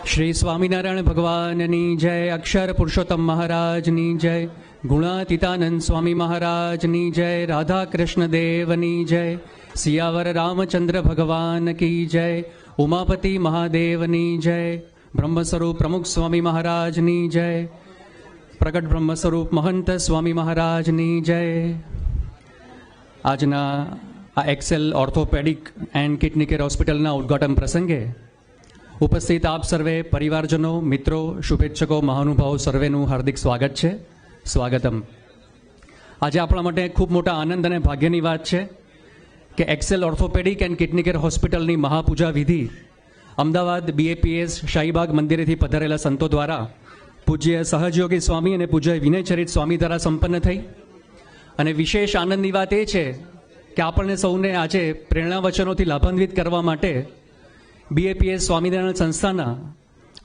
श्री स्वामीनारायण भगवाननी जय, अक्षर पुरुषोत्तम महाराजनी जय, गुणातीतानंद स्वामी महाराजनी जय, राधा कृष्ण देवनी जय, सियावर रामचंद्र भगवान की जय, उमापति महादेवनी जय, ब्रह्मस्वरूप प्रमुख स्वामी महाराजनी जय, प्रगट ब्रह्मस्वरूप महंत स्वामी महाराजनी जय। आजना आ एक्सेल ऑर्थोपेडिक एंड किडनी केर हॉस्पिटलना उद्घाटन प्रसंगे उपस्थित आप सर्वे परिवारजनों, मित्रों, शुभेच्छको, महानुभावो सर्वेનું હાર્દિક સ્વાગત છે। સ્વાગતમ। આજે આપણા માટે ખૂબ મોટા આનંદ અને ભાગ્યની વાત છે કે Excel orthopaedic and kidney care હોસ્પિટલની મહાપૂજા વિધિ અમદાવાદ BAPS શાહીબાગ મંદિરેથી પધારેલા સંતો દ્વારા પૂજ્ય સહજયોગી સ્વામી અને પૂજ્ય વિનયચરિત સ્વામી દ્વારા સંપન્ન થઈ। અને વિશેષ આનંદની વાત એ છે કે આપણને સૌને આજે પ્રેરણા વચનોથી લાભાન્વિત કરવા માટે BAPS સ્વામિનારાયણ સંસ્થાના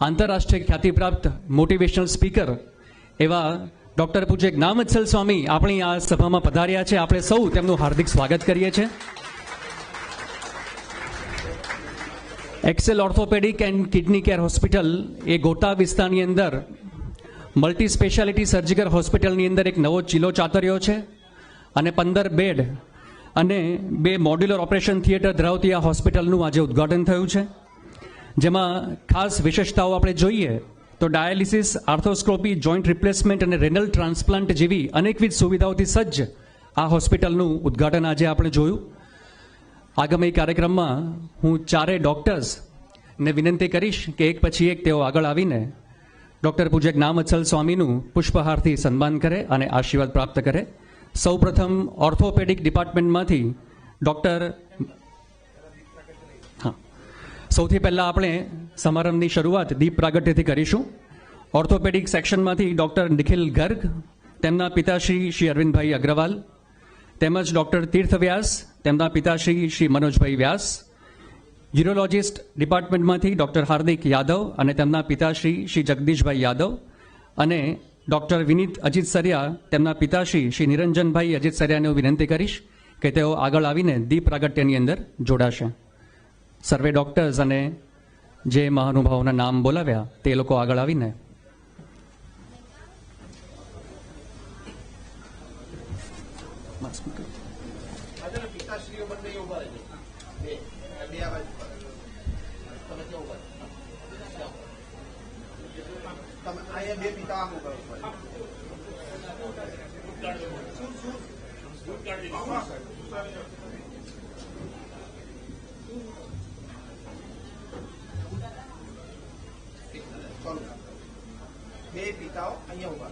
આંતરરાષ્ટ્રીય ખ્યાતિપ્રાપ્ત મોટિવેશનલ સ્પીકર એવા ડૉક્ટર પૂજ્ય જ્ઞાનવત્સલ સ્વામી આપણી આ સભામાં પધાર્યા છે। આપણે સૌ તેમનું હાર્દિક સ્વાગત કરીએ છીએ। Excel orthopaedic and kidney care hospital એ ગોતા વિસ્તારની અંદર મલ્ટી સ્પેશિયાલિટી સર્જિકલ હોસ્પિટલની અંદર એક નવો ચીલો ચાતર્યો છે અને 15 બેડ અને 2 મોડ્યુલર ઓપરેશન થિયેટર ધરાવતી આ હોસ્પિટલનું આજે ઉદ્ઘાટન થયું છે, જેમાં ખાસ વિશેષતાઓ આપણે જોઈએ તો ડાયાલિસિસ, આર્થોસ્કોપી, જોઈન્ટ રિપ્લેસમેન્ટ અને રેનલ ટ્રાન્સપ્લાન્ટ જેવી અનેકવિધ સુવિધાઓથી સજ્જ આ હોસ્પિટલનું ઉદ્ઘાટન આજે આપણે જોયું। આગામી કાર્યક્રમમાં હું ચારેય ડૉક્ટર્સને વિનંતી કરીશ કે એક પછી એક તેઓ આગળ આવીને ડૉક્ટર પૂજ્ય જ્ઞાનવત્સલ સ્વામીનું પુષ્પહારથી સન્માન કરે અને આશીર્વાદ પ્રાપ્ત કરે। સૌપ્રથમ ઓર્થોપેડિક ડિપાર્ટમેન્ટમાંથી ડૉક્ટર સૌથી પહેલાં આપણે સમારંભની શરૂઆત દીપ પ્રાગટ્યથી કરીશું। ઓર્થોપેડિક સેક્શનમાંથી ડૉક્ટર નિખિલ ગર્ગ, તેમના પિતાશ્રી શ્રી અરવિંદભાઈ અગ્રવાલ, તેમજ ડૉક્ટર તીર્થ વ્યાસ, તેમના પિતાશ્રી શ્રી મનોજભાઈ વ્યાસ। યુરોલોજિસ્ટ ડિપાર્ટમેન્ટમાંથી ડૉક્ટર હાર્દિક યાદવ અને તેમના પિતાશ્રી શ્રી જગદીશભાઈ યાદવ, અને ડૉક્ટર વિનીત અજીત સરિયા, તેમના પિતાશ્રી શ્રી નિરંજનભાઈ અજીત સરિયાને હું વિનંતી કરીશ કે તેઓ આગળ આવીને દીપ પ્રાગટ્યની અંદર જોડાશે। સર્વે ડૉક્ટર્સ અને જે મહાનુભાવોના નામ બોલાવ્યા તે લોકો આગળ આવીને બે પિતાઓ અહીંયા ઉભા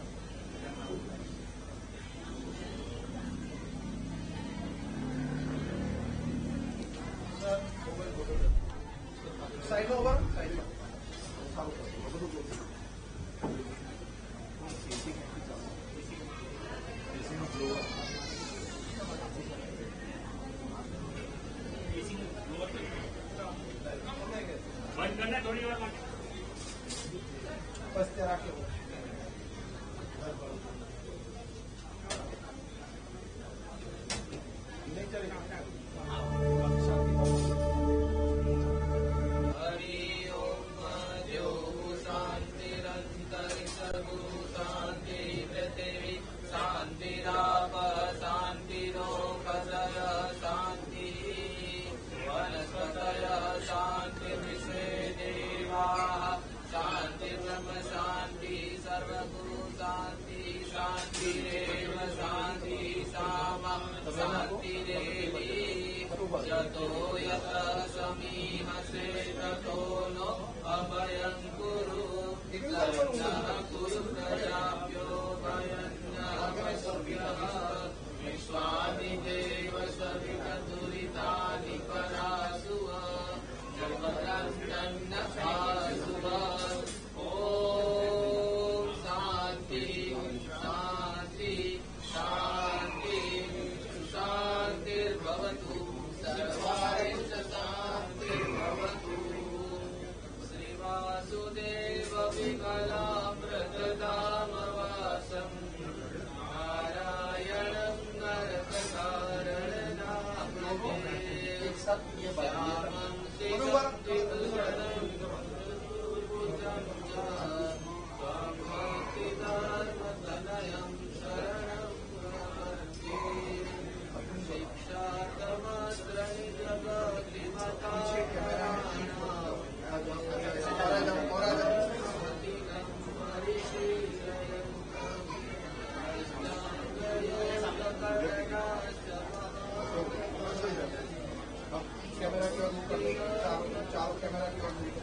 સાઈડ ઉભા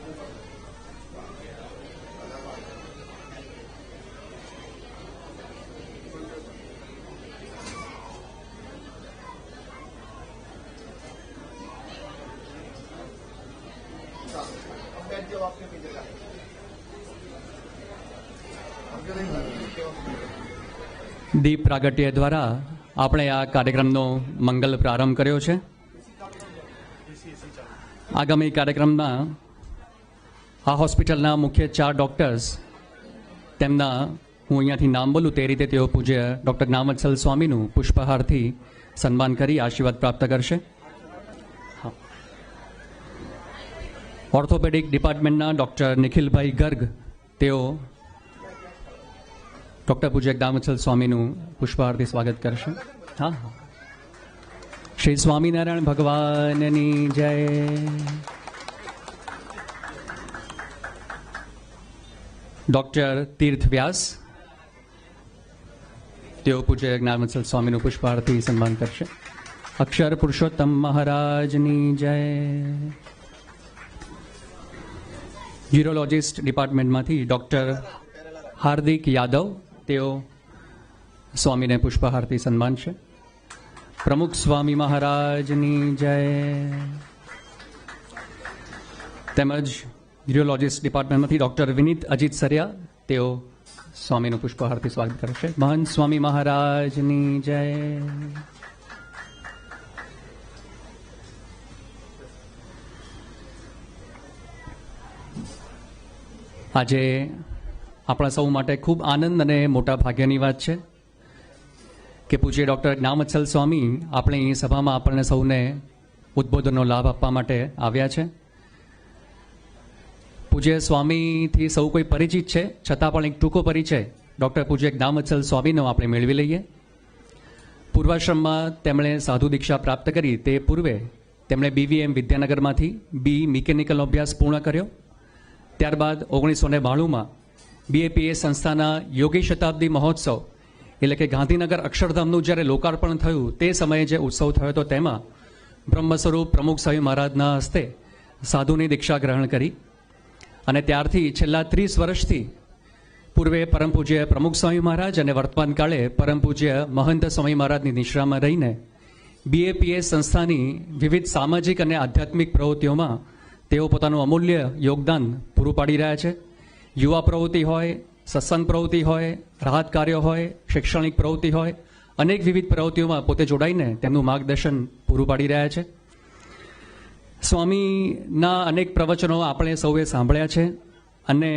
अब बैठ जाओ आपके पीछे का દીપ પ્રાગટ્ય દ્વારા આપણે આ કાર્યક્રમનો મંગલ પ્રારંભ કર્યો છે. આગામી કાર્યક્રમમાં આ હોસ્પિટલના મુખ્ય 4 ડૉક્ટર્સ તેમના હું અહીંયાથી નામ બોલું તે રીતે તેઓ પૂજ્ય ડૉક્ટર જ્ઞાનવત્સલ સ્વામીનું પુષ્પહારથી સન્માન કરી આશીર્વાદ પ્રાપ્ત કરશે. ઓર્થોપેડિક ડિપાર્ટમેન્ટના ડૉક્ટર નિખિલભાઈ ગર્ગ તેઓ ડૉક્ટર પૂજ્ય જ્ઞાનવત્સલ સ્વામીનું પુષ્પહારથી સ્વાગત કરશે. હા હા, શ્રી સ્વામિનારાયણ ભગવાનની જય. ડૉક્ટર તીર્થ વ્યાસ તેઓ પૂજ્ય જ્ઞાનવત્સલ સ્વામીનું પુષ્પહારથી સન્માન કરશે. અક્ષર પુરુષોત્તમ મહારાજની જય. યુરોલોજિસ્ટ ડિપાર્ટમેન્ટમાંથી ડૉક્ટર હાર્દિક યાદવ તેઓ સ્વામીને પુષ્પહારથી સન્માન છે. પ્રમુખ સ્વામી મહારાજની જય. તેમજ યુરોલોજિસ્ટ ડિપાર્ટમેન્ટમાંથી ડૉક્ટર વિનીત અજીત સરિયા તેઓ સ્વામીનું પુષ્પહારથી સ્વાગત કરશે. મહંત સ્વામી મહારાજની જય. આજે આપણા સૌ માટે ખૂબ આનંદ અને મોટા ભાગ્યની વાત છે કે પૂજ્ય ડૉક્ટર જ્ઞાનવત્સલ સ્વામી આપણે અહીં સભામાં આપણને સૌને ઉદ્બોધનનો લાભ આપવા માટે આવ્યા છે. પૂજ્ય સ્વામીથી સૌ કોઈ પરિચિત છે, છતાં પણ એક ટૂંકો પરિચય ડૉક્ટર પૂજ્ય જ્ઞાનવત્સલ સ્વામીનો આપણે મેળવી લઈએ. પૂર્વાશ્રમમાં તેમણે સાધુ દીક્ષા પ્રાપ્ત કરી તે પૂર્વે તેમણે BVM વિદ્યાનગરમાંથી BE મિકેનિકલનો અભ્યાસ પૂર્ણ કર્યો. ત્યારબાદ 1992માં BAPS સંસ્થાના યોગી શતાબ્દી મહોત્સવ એટલે કે ગાંધીનગર અક્ષરધામનું જ્યારે લોકાર્પણ થયું તે સમયે જે ઉત્સવ થયો હતો તેમાં બ્રહ્મ સ્વરૂપ પ્રમુખ સ્વામી મહારાજના હસ્તે સાધુની દીક્ષા ગ્રહણ કરી અને ત્યારથી છેલ્લા 30 વર્ષથી પૂર્વે પરમ પૂજ્ય પ્રમુખ સ્વામી મહારાજ અને વર્તમાન કાળે પરમ પૂજ્ય મહંત સ્વામી મહારાજની નિશ્રામાં રહીને BAPS સંસ્થાની વિવિધ સામાજિક અને આધ્યાત્મિક પ્રવૃત્તિઓમાં તેઓ પોતાનું અમૂલ્ય યોગદાન પૂરું પાડી રહ્યા છે. યુવા પ્રવૃત્તિ હોય, સત્સંગ પ્રવૃત્તિ હોય, રાહત કાર્ય હોય, શૈક્ષણિક પ્રવૃત્તિ હોય, અનેક વિવિધ પ્રવૃત્તિઓમાં પોતે જોડાઈને તેમનું માર્ગદર્શન પૂરું પાડી રહ્યા છે. સ્વામીના અનેક પ્રવચનો આપણે સૌએ સાંભળ્યા છે અને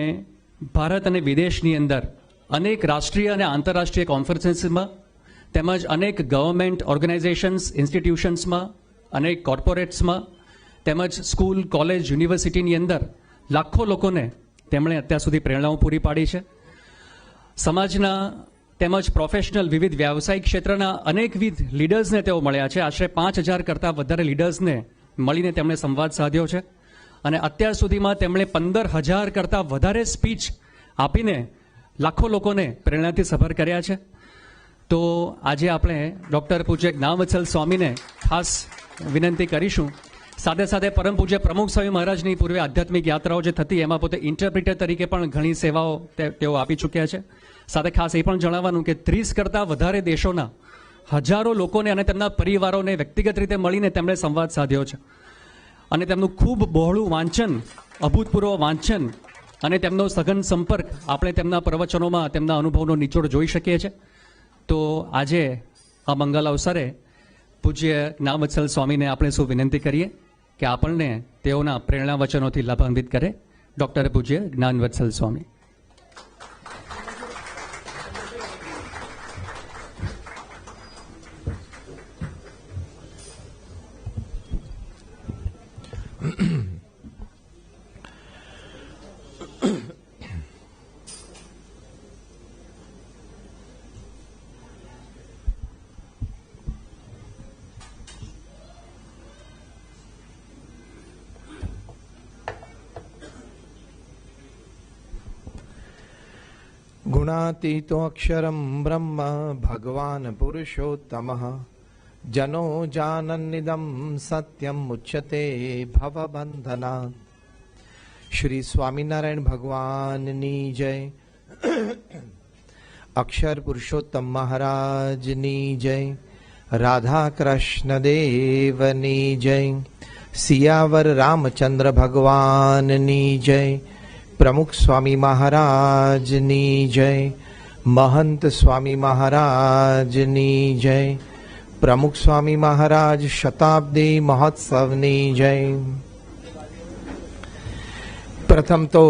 ભારત અને વિદેશની અંદર અનેક રાષ્ટ્રીય અને આંતરરાષ્ટ્રીય કોન્ફરન્સીસમાં તેમજ અનેક ગવર્મેન્ટ ઓર્ગેનાઇઝેશન્સ, ઇન્સ્ટિટ્યુશન્સમાં, અનેક કોર્પોરેટ્સમાં તેમજ સ્કૂલ, કોલેજ, યુનિવર્સિટીની અંદર લાખો લોકોને તેમણે અત્યાર સુધી પ્રેરણાઓ પૂરી પાડી છે. સમાજના તેમજ પ્રોફેશનલ વિવિધ વ્યાવસાયિક ક્ષેત્રના અનેકવિધ લીડર્સને તેઓ મળ્યા છે. આશરે 5000 કરતાં વધારે લીડર્સને મળીને તેમણે સંવાદ સાધ્યો છે અને અત્યાર સુધીમાં તેમણે 15000 કરતાં વધારે સ્પીચ આપીને લાખો લોકોને પ્રેરણાથી સભર કર્યા છે. તો આજે આપણે ડૉક્ટર પૂજ્ય જ્ઞાનવત્સલ સ્વામીને ખાસ વિનંતી કરીશું. સાથે સાથે પરમ પૂજ્ય પ્રમુખ સ્વામી મહારાજની પૂર્વે આધ્યાત્મિક યાત્રાઓ જે થતી એમાં પોતે ઇન્ટરપ્રિટર તરીકે પણ ઘણી સેવાઓ તેઓ આપી ચૂક્યા છે. સાથે ખાસ એ પણ જણાવવાનું કે 30 કરતાં વધારે દેશોના હજારો લોકોને અને તેમના પરિવારોને વ્યક્તિગત રીતે મળીને તેમણે સંવાદ સાધ્યો છે અને તેમનું ખૂબ બહોળું વાંચન, અભૂતપૂર્વ વાંચન અને તેમનો સઘન સંપર્ક આપણે તેમના પ્રવચનોમાં તેમના અનુભવનો નિચોડ જોઈ શકીએ છીએ. તો આજે આ મંગલ અવસરે પૂજ્ય જ્ઞાનવત્સલ સ્વામીને આપણે શું વિનંતી કરીએ કે આપણને તેઓના પ્રેરણા વચનોથી લાભાન્વિત કરે. ડૉક્ટર પૂજ્ય જ્ઞાનવત્સલ સ્વામી. गुणातीतो अक्षरं ब्रह्म भगवान् पुरुषोत्तमः जनो जानन्निदं सत्यम् उच्यते भवबन्धनात् શ્રી સ્વામિનારાયણ ભગવાનની જય. અક્ષર પુરુષોત્તમ મહારાજની જય. રાધા કૃષ્ણ દેવની જય. સિયાવર રામચંદ્ર ભગવાનની જય. પ્રમુખ સ્વામી મહારાજની જય. મહંત સ્વામી મહારાજની જય. પ્રમુખ સ્વામી મહારાજ શતાબ્દી મહોત્સવની જય. પ્રથમ તો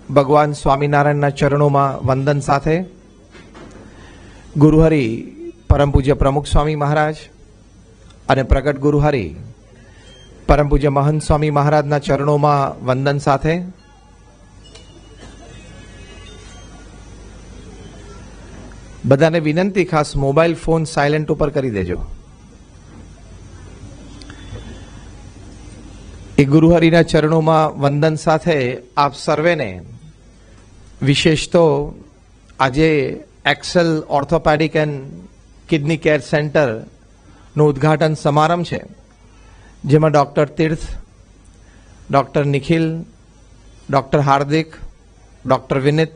ભગવાન સ્વામિનારાયણના ચરણોમાં વંદન સાથે ગુરુહરિ પરમ પૂજ્ય પ્રમુખ સ્વામી મહારાજ અને પ્રગટ ગુરુહરિ પરમ પૂજ્ય મહંત સ્વામી મહારાજના ચરણોમાં વંદન સાથે બધાને વિનંતી, ખાસ મોબાઈલ ફોન સાયલેન્ટ ઉપર કરી દેજો. એ ગુરુહરિના ચરણોમાં વંદન સાથે આપ સર્વેને, વિશેષ તો આજે Excel orthopaedic and kidney care સેન્ટરનું ઉદ્ઘાટન સમારંભ છે, જેમાં doctor Tirth, doctor Nikhil, doctor Hardik, doctor Vinit,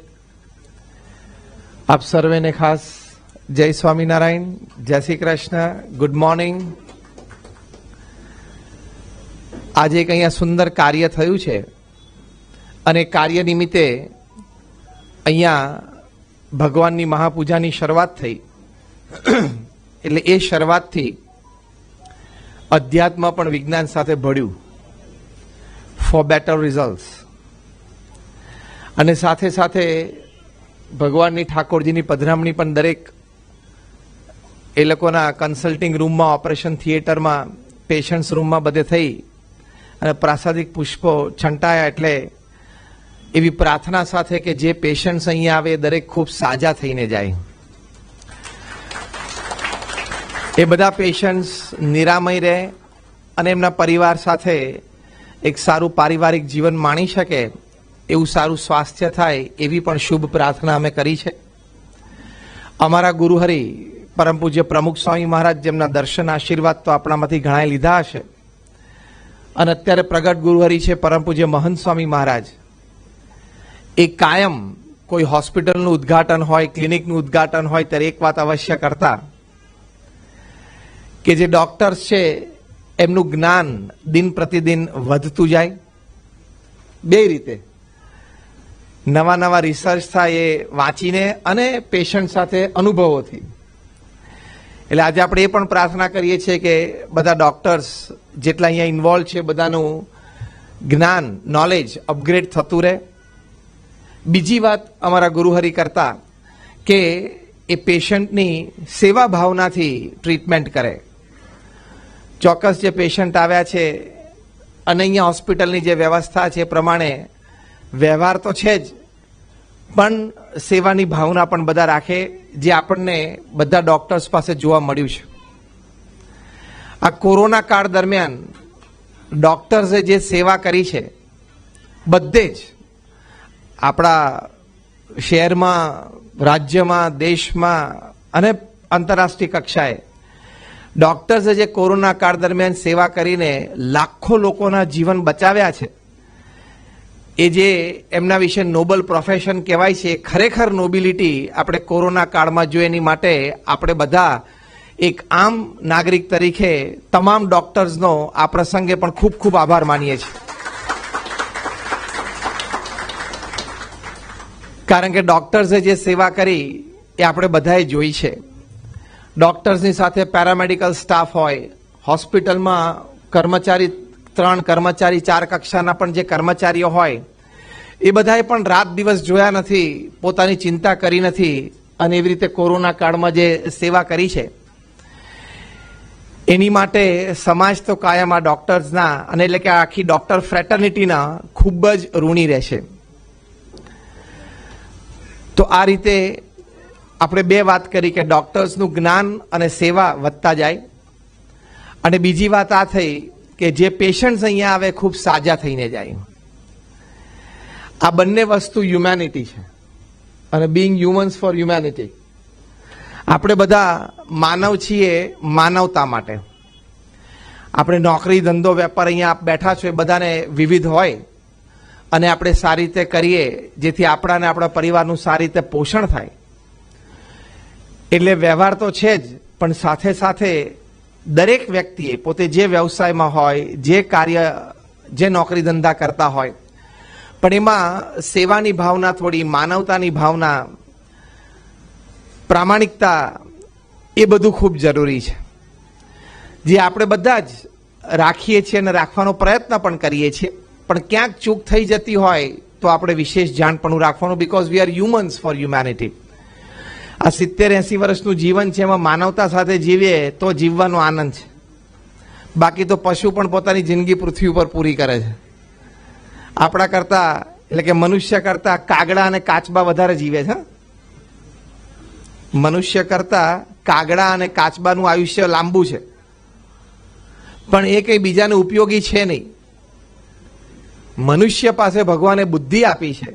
આપ સર્વેને ખાસ જય સ્વામિનારાયણ, જય શ્રી કૃષ્ણ, ગુડ મોર્નિંગ. આજે એક અહીંયા સુંદર કાર્ય થયું છે અને કાર્ય નિમિત્તે અહીંયા ભગવાનની મહાપૂજાની શરૂઆત થઈ. એટલે એ શરૂઆતથી અધ્યાત્મ પણ વિજ્ઞાન સાથે ભળ્યું ફોર બેટર રિઝલ્ટ્સ. અને સાથે સાથે ભગવાનની ઠાકોરજીની પધરામણી પણ દરેક એ લોકોના કન્સલ્ટિંગ રૂમમાં, ઓપરેશન થિયેટરમાં, પેશન્ટ્સ રૂમમાં બધે થઈ અને પ્રાસાદિક પુષ્પો છંટાયા. એટલે એવી પ્રાર્થના સાથે કે જે પેશન્ટ્સ અહીંયા આવે દરેક ખૂબ સાજા થઈને જાય, એ બધા પેશન્ટ્સ નિરામય રહે અને એમના પરિવાર સાથે એક સારું પારિવારિક જીવન માણી શકે, એવું સારું સ્વાસ્થ્ય થાય, એવી પણ શુભ પ્રાર્થના અમે કરી છે. અમારા ગુરુહરિ પરમ પૂજ્ય પ્રમુખ સ્વામી મહારાજ, જેમના દર્શન આશીર્વાદ તો આપણામાંથી ઘણાએ લીધા હશે, અને અત્યારે પ્રગટ ગુરુહરિ છે પરમ પૂજ્ય મહંત સ્વામી મહારાજ, એ કાયમ કોઈ હોસ્પિટલનું ઉદ્ઘાટન હોય, ક્લિનિકનું ઉદ્ઘાટન હોય ત્યારે એક વાત અવશ્ય કરતા કે જે ડોક્ટર્સ છે એમનું જ્ઞાન દિન પ્રતિદિન વધતું જાય. બે રીતે નવા નવા રિસર્ચ થાય એ વાંચીને અને પેશન્ટ સાથે અનુભવોથી. એટલે આજે આપણે એ પણ પ્રાર્થના કરીએ છીએ કે બધા ડોક્ટર્સ જેટલા અહીંયા ઇન્વોલ્વ છે બધાનું જ્ઞાન, નોલેજ અપગ્રેડ થતું રહે. બીજી વાત અમારા ગુરુહરિ કરતા કે એ પેશન્ટની સેવા ભાવનાથી ટ્રીટમેન્ટ કરે. ચોક્કસ જે પેશન્ટ આવ્યા છે અને અહીંયા હોસ્પિટલની જે વ્યવસ્થા છે એ પ્રમાણે વ્યવહાર તો છે જ, પણ સેવાની ભાવના પણ બધા રાખે, જે આપણને બધા ડોક્ટર્સ પાસે જોવા મળ્યું છે. આ કોરોના કાળ દરમિયાન ડોક્ટર્સે જે સેવા કરી છે, બધે જ આપણા શહેરમાં, રાજ્યમાં, દેશમાં અને આંતરરાષ્ટ્રીય કક્ષાએ ડોક્ટર્સે જે કોરોના કાળ દરમિયાન સેવા કરીને લાખો લોકોના જીવન બચાવ્યા છે, એ જે એમના વિશે નોબલ પ્રોફેશન કહેવાય છે, ખરેખર નોબિલિટી આપણે કોરોના કાળમાં જોઈએ. એની માટે આપણે બધા એક આમ નાગરિક તરીકે તમામ ડોક્ટર્સનો આ પ્રસંગે પણ ખૂબ ખૂબ આભાર માનીએ છીએ. કારણ કે ડોક્ટર્સે જે સેવા કરી એ આપણે બધાએ જોઈ છે. ડોક્ટર્સની સાથે પેરામેડિકલ સ્ટાફ હોય, હોસ્પિટલમાં કર્મચારી 3 કર્મચારી 4 કક્ષાના પણ જે કર્મચારીઓ હોય, એ બધાએ પણ રાત દિવસ જોયા નથી, પોતાની ચિંતા કરી નથી, અને એવી રીતે કોરોના કાળમાં જે સેવા કરી છે એની માટે સમાજ તો કાયમ આ ડોક્ટર્સના, અને એટલે કે આખી ડોક્ટર ફ્રેટર્નિટીના ખૂબ જ ઋણી રહેશે. તો આ રીતે આપણે બે વાત કરી કે ડોક્ટર્સનું જ્ઞાન અને સેવા વધતા જાય, અને બીજી વાત આ થઈ કે જે પેશન્ટ્સ અહીંયા આવે ખૂબ સાજા થઈને જાય. આ બંને વસ્તુ હ્યુમેનિટી છે અને બીઇંગ હ્યુમન્સ ફોર હ્યુમેનિટી. આપણે બધા માનવ છીએ માનવતા માટે. આપણે નોકરી, ધંધો, વેપાર, અહીંયા આપ બેઠા છો એ બધાને વિવિધ હોય, અને આપણે સારી રીતે કરીએ જેથી આપણા અને આપણા પરિવારનું સારી રીતે પોષણ થાય. એટલે વ્યવહાર તો છે જ, પણ સાથે સાથે દરેક વ્યક્તિએ પોતે જે વ્યવસાયમાં હોય, જે કાર્ય, જે નોકરી ધંધા કરતા હોય, પણ એમાં સેવાની ભાવના, થોડી માનવતાની ભાવના, પ્રામાણિકતા, એ બધું ખૂબ જરૂરી છે, જે આપણે બધા જ રાખીએ છીએ અને રાખવાનો પ્રયત્ન પણ કરીએ છીએ. પણ ક્યાંક ચૂક થઈ જતી હોય તો આપણે વિશેષ જાણપણું રાખવાનું, because we are humans for humanity. આ 70-80 વર્ષનું જીવન છે, એમાં માનવતા સાથે જીવીએ તો જીવવાનો આનંદ છે. બાકી તો પશુ પણ પોતાની જિંદગી પૃથ્વી ઉપર પૂરી કરે છે. આપણા કરતા, એટલે કે મનુષ્ય કરતા કાગડા અને કાચબા વધારે જીવે છે. મનુષ્ય કરતા કાગડા અને કાચબાનું આયુષ્ય લાંબુ છે, પણ એ કંઈ બીજાને ઉપયોગી છે નહીં. મનુષ્ય પાસે ભગવાને બુદ્ધિ આપી છે,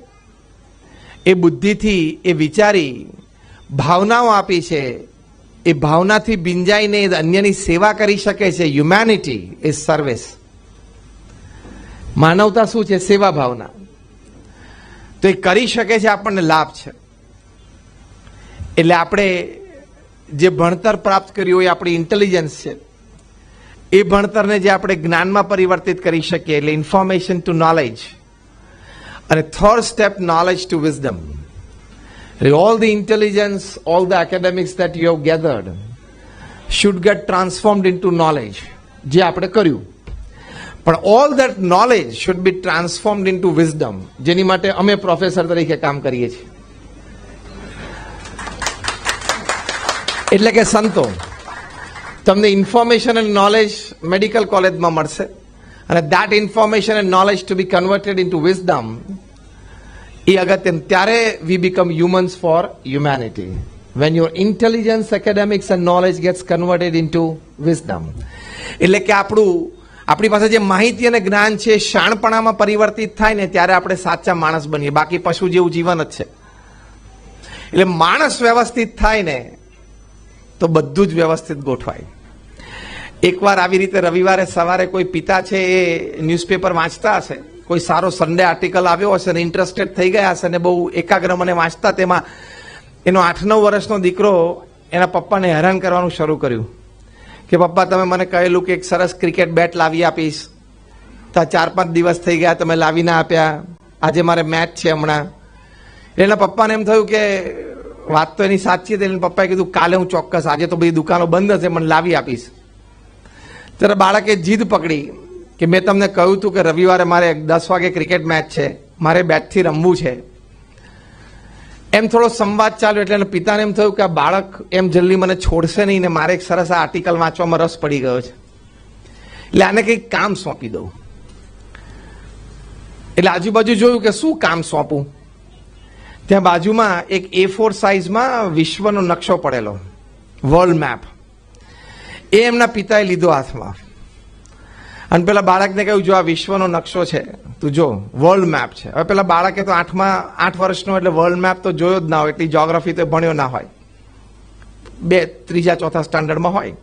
એ બુદ્ધિથી એ વિચારી ભાવનાઓ આપી છે, એ ભાવનાથી બિંજાઈને અન્યની સેવા કરી શકે છે. Humanity is service. માનવતા શું છે? સેવા ભાવના. તો એ કરી શકે છે, આપણને લાભ છે. એટલે આપણે જે ભણતર પ્રાપ્ત કર્યું હોય, આપણી ઇન્ટેલિજન્સ છે, એ ભણતરને જે આપણે જ્ઞાનમાં પરિવર્તિત કરી શકીએ, એટલે ઇન્ફોર્મેશન ટુ નોલેજ. અને third step, knowledge to wisdom. All the intelligence, all the academics that you have gathered should get transformed into knowledge. જે આપણે કર્યું, પણ all that knowledge should be transformed into wisdom, જેની માટે અમે professor તરીકે કામ કરીએ છીએ. એટલે કે સંતો, તમને ઇન્ફોર્મેશન એન્ડ નોલેજ મેડિકલ કોલેજમાં મળશે, અને that information and knowledge to be converted into wisdom, એ અગત્યનું. ત્યારે we become humans for humanity. When your intelligence, academics and knowledge gets converted into wisdom. એટલે કે આપણી પાસે જે માહિતી અને જ્ઞાન છે, શાણપણામાં પરિવર્તિત થાય ને, ત્યારે આપણે સાચા માણસ બનીએ. બાકી પશુ જેવું જીવન જ છે. એટલે માણસ વ્યવસ્થિત થાય ને તો બધું જ વ્યવસ્થિત ગોઠવાય. એકવાર આવી રીતે રવિવારે સવારે કોઈ પિતા છે, એ ન્યૂઝપેપર વાંચતા હશે, કોઈ સારો સન્ડે આર્ટિકલ આવ્યો હશે ને ઇન્ટરેસ્ટેડ થઈ ગયા હશે ને બહુ એકાગ્ર મને વાંચતા, તેમાં એનો 8-9 વર્ષનો દીકરો એના પપ્પાને હેરાન કરવાનું શરૂ કર્યું કે પપ્પા, તમે મને કહેલું કે એક સરસ ક્રિકેટ બેટ લાવી આપીશ, તો 4-5 દિવસ થઈ ગયા, તમે લાવી ના આપ્યા, આજે મારે મેચ છે હમણાં. એના પપ્પાને એમ થયું કે વાત તો એની સાચી હતી. એના પપ્પાએ કીધું, કાલે હું ચોક્કસ, આજે તો બધી દુકાનો બંધ હશે, મને લાવી આપીશ. ત્યારે બાળકે જીદ પકડી કે મેં તમને કહ્યું હતું કે રવિવારે મારે 10 વાગે ક્રિકેટ મેચ છે, મારે બેટથી રમવું છે. એમ થોડો સંવાદ ચાલ્યો, એટલે પિતાને એમ થયું કે આ બાળક એમ જલ્દી મને છોડશે નહીં, ને મારે એક સરસ આ આર્ટિકલ વાંચવામાં રસ પડી ગયો છે, એટલે આને કંઈક કામ સોંપી દઉં. એટલે આજુબાજુ જોયું કે શું કામ સોંપું. ત્યાં બાજુમાં એક A4 સાઇઝમાં વિશ્વનો નકશો પડેલો, વર્લ્ડ મેપ. એ એમના પિતાએ લીધો હાથમાં, અને પેલા બાળકને કહ્યું, જો આ વિશ્વનો નકશો છે, તું જો, વર્લ્ડ મેપ છે. હવે પેલા બાળકે તો 8 વર્ષનો, એટલે વર્લ્ડ મેપ તો જોયો જ ના હોય, એટલી જ્યોગ્રાફી તો ભણ્યો ના હોય, 2, 3, 4 સ્ટાન્ડર્ડમાં હોય.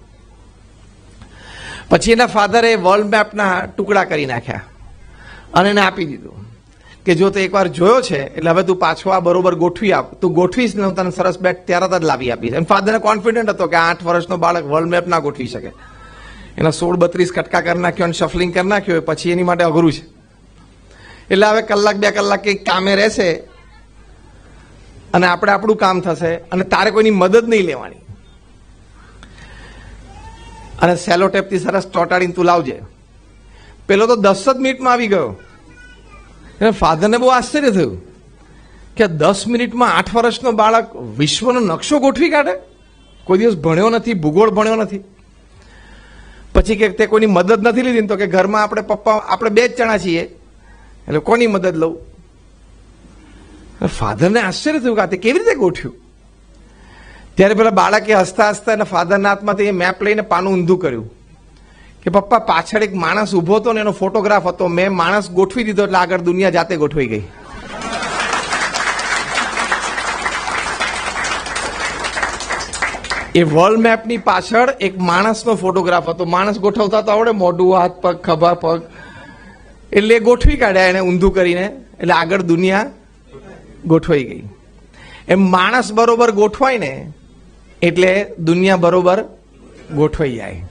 પછી એના ફાધરે વર્લ્ડ મેપના ટુકડા કરી નાખ્યા અને એને આપી દીધું કે જો તો એકવાર જોયો છે, એટલે હવે તું પાછો આ બરોબર ગોઠવી આપ, તું ગોઠવીશ ને તને સરસ બેટ તરત જ લાવી આપીશ. એમ ફાધરને કોન્ફિડન્ટ હતો કે 8 વર્ષનો બાળક વર્લ્ડ મેપ ના ગોઠવી શકે. એના 16-32 કટકા કરી નાખ્યો અને શફલિંગ કરી નાખ્યો, પછી એની માટે અઘરું છે. એટલે હવે 1-2 કલાક કંઈક કામે રહેશે અને આપણે આપણું કામ થશે, અને તારે કોઈની મદદ નહીં લેવાની. અને સેલો ટેપથી સરસ ચોંટાડીને તું લાવજે. પેલો તો 10 જ મિનિટમાં આવી ગયો. એટલે ફાધરને બહુ આશ્ચર્ય થયું કે 10 મિનિટમાં 8 વર્ષનો બાળક વિશ્વનો નકશો ગોઠવી કાઢે. કોઈ દિવસ ભણ્યો નથી, ભૂગોળ ભણ્યો નથી. પછી કે તે કોઈની મદદ નથી લીધી, તો કે ઘરમાં આપણે પપ્પા, આપણે 2 જ જણા છીએ, એટલે કોની મદદ લઉં. ફાધરને આશ્ચર્ય થયું કે આ તે કેવી રીતે ગોઠવ્યું. ત્યારે પેલા બાળકે હસતા હસતા એના ફાધરના હાથમાંથી એ મેપ લઈને પાનું ઊંધું કર્યું કે પપ્પા, પાછળ એક માણસ ઉભો હતો ને એનો ફોટોગ્રાફ હતો, મેં માણસ ગોઠવી દીધો, એટલે આગળ દુનિયા જાતે ગોઠવાઈ ગઈ. એ વર્લ્ડ મેપની પાછળ એક માણસનો ફોટોગ્રાફ હતો. માણસ ગોઠવતા તો આવડે, મોઢું, હાથ, પગ, ખભા, પગ, એટલે એ ગોઠવી કાઢ્યા એને ઊંધું કરીને, એટલે આગળ દુનિયા ગોઠવાઈ ગઈ. એમ માણસ બરોબર ગોઠવાય ને એટલે દુનિયા બરોબર ગોઠવાઈ જાય.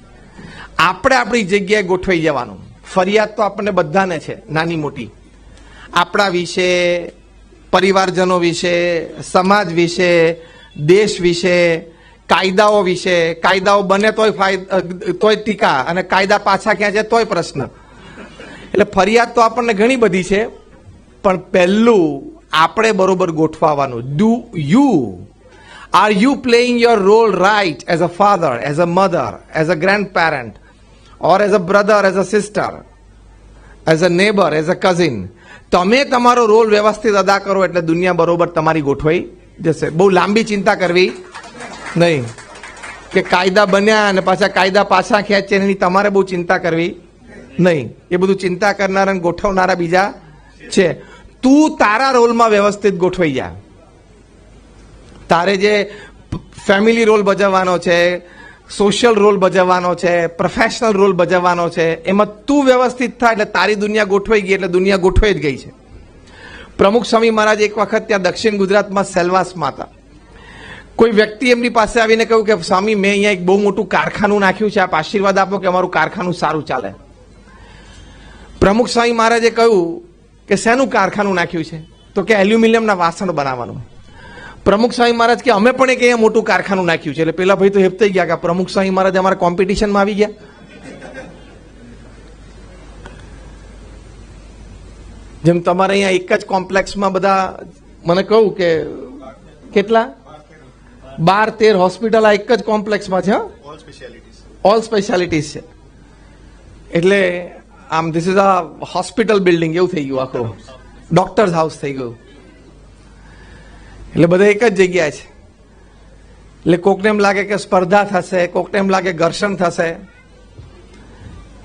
આપણે આપણી જગ્યાએ ગોઠવાઈ જવાનું. ફરિયાદ તો આપણને બધાને છે, નાની મોટી, આપણા વિશે, પરિવારજનો વિશે, સમાજ વિશે, દેશ વિશે, કાયદાઓ વિશે. કાયદાઓ બને તોય ટીકા, અને કાયદા પાછા ક્યાં છે તોય પ્રશ્ન. એટલે ફરિયાદ તો આપણને ઘણી બધી છે, પણ પહેલું આપણે બરોબર ગોઠવાવાનું. Are you playing your role right as a father, as a mother, as a grandparent, or as a brother, as a sister, as a neighbour, as a cousin? તમે તમારો રોલ વ્યવસ્થિત અદા કરો એટલે દુનિયા બરોબર તમારી ગોઠવાઈ જશે. બહુ લાંબી ચિંતા કરવી નહીં કે કાયદા બન્યા અને પાછા કાયદા પાછા ખેંચે, એની તમારે બહુ ચિંતા કરવી નહીં. એ બધું ચિંતા કરનારા અને ગોઠવનારા બીજા છે. તું તારા રોલમાં વ્યવસ્થિત ગોઠવાઈ જા. તારે જે ફેમિલી રોલ ભજવવાનો છે, સોશિયલ રોલ ભજવવાનો છે, પ્રોફેશનલ રોલ ભજવવાનો છે, એમાં તું વ્યવસ્થિત થાય એટલે તારી દુનિયા ગોઠવાઈ ગઈ, એટલે દુનિયા ગોઠવાઈ જ ગઈ છે. પ્રમુખ સ્વામી મહારાજ એક વખત ત્યાં દક્ષિણ ગુજરાતમાં સેલવાસમાં હતા. કોઈ વ્યક્તિ એમની પાસે આવીને કહ્યું કે સ્વામી, મેં અહીંયા એક બહુ મોટું કારખાનું નાખ્યું છે, આપ આશીર્વાદ આપો કે અમારું કારખાનું સારું ચાલે. પ્રમુખ સ્વામી મહારાજે કહ્યું કે શેનું કારખાનું નાખ્યું છે? તો કે એલ્યુમિનિયમના વાસણ બનાવવાનું. પ્રમુખ સ્વામી મહારાજ કે અમે પણ એક અહીંયા મોટું કારખાનું નાખ્યું છે. એટલે પેલા ભાઈ તો હેપતાઈ ગયા કે પ્રમુખ સ્વામી મહારાજ અમારા કોમ્પિટિશનમાં આવી ગયા. જેમ તમારે અહીંયા એક જ કોમ્પ્લેક્સમાં બધા, મને કહું કે કેટલા 12-13 હોસ્પિટલ આ એક જ કોમ્પ્લેક્સમાં છે. ઓલ સ્પેશિયાલિટીઝ છે. એટલે આમ this is a hospital building એવું થઈ ગયું, આખું ડોક્ટર્સ હાઉસ થઈ ગયું. એટલે બધા એક જ જગ્યા છે. એટલે કોકને એમ લાગે કે સ્પર્ધા થશે, કોકને એમ લાગે ઘર્ષણ થશે,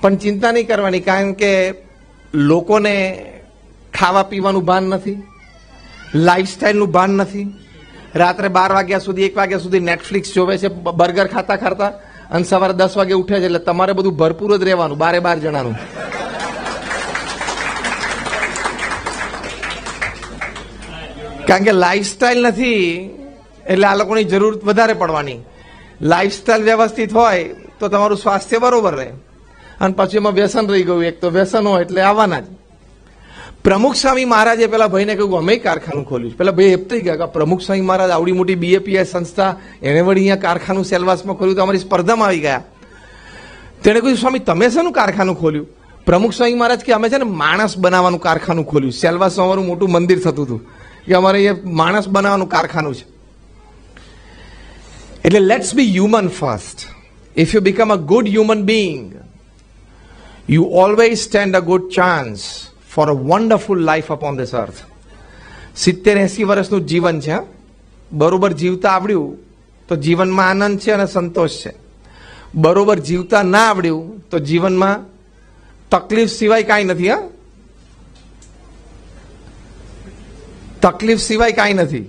પણ ચિંતા નહીં કરવાની. કારણ કે લોકોને ખાવા પીવાનું ભાન નથી, લાઈફસ્ટાઈલનું ભાન નથી. રાત્રે 12 વાગ્યા સુધી, 1 વાગ્યા સુધી નેટફ્લિક્સ જોવે છે બર્ગર ખાતા ખાતા, અને સવારે 10 વાગે ઉઠે છે. એટલે તમારે બધું ભરપૂર જ રહેવાનું, 12 જણાનું. કારણ કે લાઈફસ્ટાઈલ નથી એટલે આ લોકોની જરૂર વધારે પડવાની. લાઈફસ્ટાઈલ વ્યવસ્થિત હોય તો તમારું સ્વાસ્થ્ય બરોબર રહે. અને પછી એમાં વ્યસન રહી ગયું, એક તો વ્યસન હોય એટલે આવવાના જ. પ્રમુખ સ્વામી મહારાજે પેલા ભાઈને કહ્યું અમે કારખાનું ખોલ્યું છે. પેલા ભાઈ હેપતાઈ ગયા કે પ્રમુખ સ્વામી મહારાજ આવડી મોટી BAPS સંસ્થા, એને વળી અહીંયા કારખાનું સેલવાસમાં ખોલ્યું, તો અમારી સ્પર્ધામાં આવી ગયા. તેણે કહ્યું સ્વામી તમે શેનું કારખાનું ખોલ્યું? પ્રમુખ સ્વામી મહારાજ કે અમે છે ને માણસ બનાવવાનું કારખાનું ખોલ્યું. સેલવાસમાં અમારું મોટું મંદિર થતું હતું કે અમારે અહીંયા માણસ બનાવવાનું કારખાનું છે. એટલે let's be human first. If you become a good human being, you always stand a good chance for a wonderful life upon this અર્થ. 70-80 વર્ષનું જીવન છે. બરોબર જીવતા આવડ્યું તો જીવનમાં આનંદ છે અને સંતોષ છે. બરોબર જીવતા ના આવડ્યું તો જીવનમાં તકલીફ સિવાય કાંઈ નથી. હા, તકલીફ સિવાય કાંઈ નથી.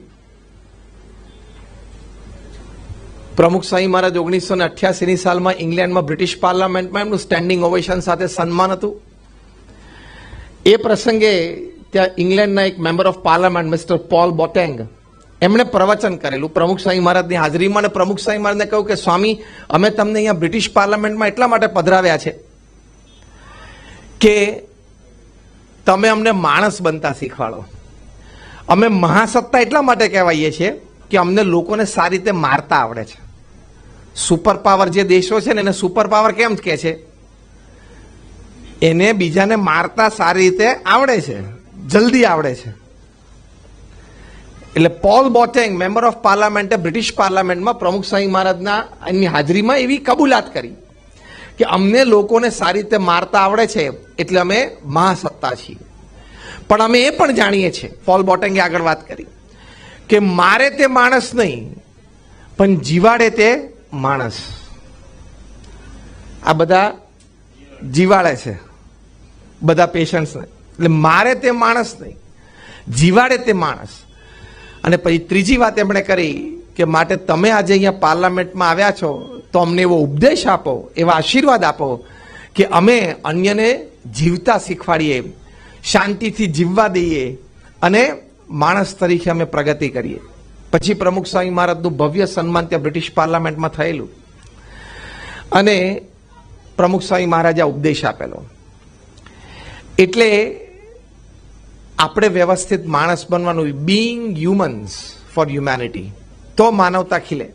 પ્રમુખ સ્વામી મહારાજ 1988ની સાલમાં ઇંગ્લેન્ડમાં બ્રિટિશ પાર્લામેન્ટમાં એમનું સ્ટેન્ડિંગ ઓવેશન સાથે સન્માન હતું. એ પ્રસંગે ત્યાં ઇંગ્લેન્ડના એક member of parliament mister Paul Boateng, એમણે પ્રવચન કરેલું પ્રમુખ સ્વામી મહારાજની હાજરીમાં. અને પ્રમુખ સ્વામી મહારાજને કહ્યું કે સ્વામી, અમે તમને અહીંયા બ્રિટિશ પાર્લામેન્ટમાં એટલા માટે પધરાવ્યા છે કે તમે અમને માણસ બનતા શીખવાડો. અમે મહાસત્તા એટલા માટે કહેવાઈએ છીએ કે અમને લોકોને સારી રીતે મારતા આવડે છે. સુપર પાવર જે દેશો છે ને એને સુપર પાવર કેમ કહે છે? એને બીજાને મારતા સારી રીતે આવડે છે, જલ્દી આવડે છે. એટલે પોલ બોટેંગ મેમ્બર ઓફ પાર્લામેન્ટે બ્રિટિશ પાર્લામેન્ટમાં પ્રમુખ સ્વામી મહારાજના એની હાજરીમાં એવી કબૂલાત કરી કે અમને લોકોને સારી રીતે મારતા આવડે છે એટલે અમે મહાસત્તા છીએ. પણ અમે એ પણ જાણીએ છીએ, પોલ બોટેંગે આગળ વાત કરી, કે મારે તે માણસ નહીં પણ જીવાડે તે માણસ. આ બધા જીવાડે છે બધા પેશન્ટ્સને. એટલે મારે તે માણસ નહીં, જીવાડે તે માણસ. અને પછી ત્રીજી વાત એમણે કરી કે માટે તમે આજે અહીંયા પાર્લામેન્ટમાં આવ્યા છો તો અમને એવો ઉપદેશ આપો, એવા આશીર્વાદ આપો કે અમે અન્યને જીવતા શીખવાડીએ, શાંતિથી જીવવા દઈએ અને માણસ તરીકે અમે પ્રગતિ કરીએ. પછી પ્રમુખ સ્વામી મહારાજનું ભવ્ય સન્માન ત્યાં બ્રિટિશ પાર્લામેન્ટમાં થયેલું અને પ્રમુખ સ્વામી મહારાજે ઉપદેશ આપેલો. એટલે આપણે વ્યવસ્થિત માણસ બનવાનું, બીઈંગ હ્યુમન્સ ફોર હ્યુમેનિટી, તો માનવતા ખીલે.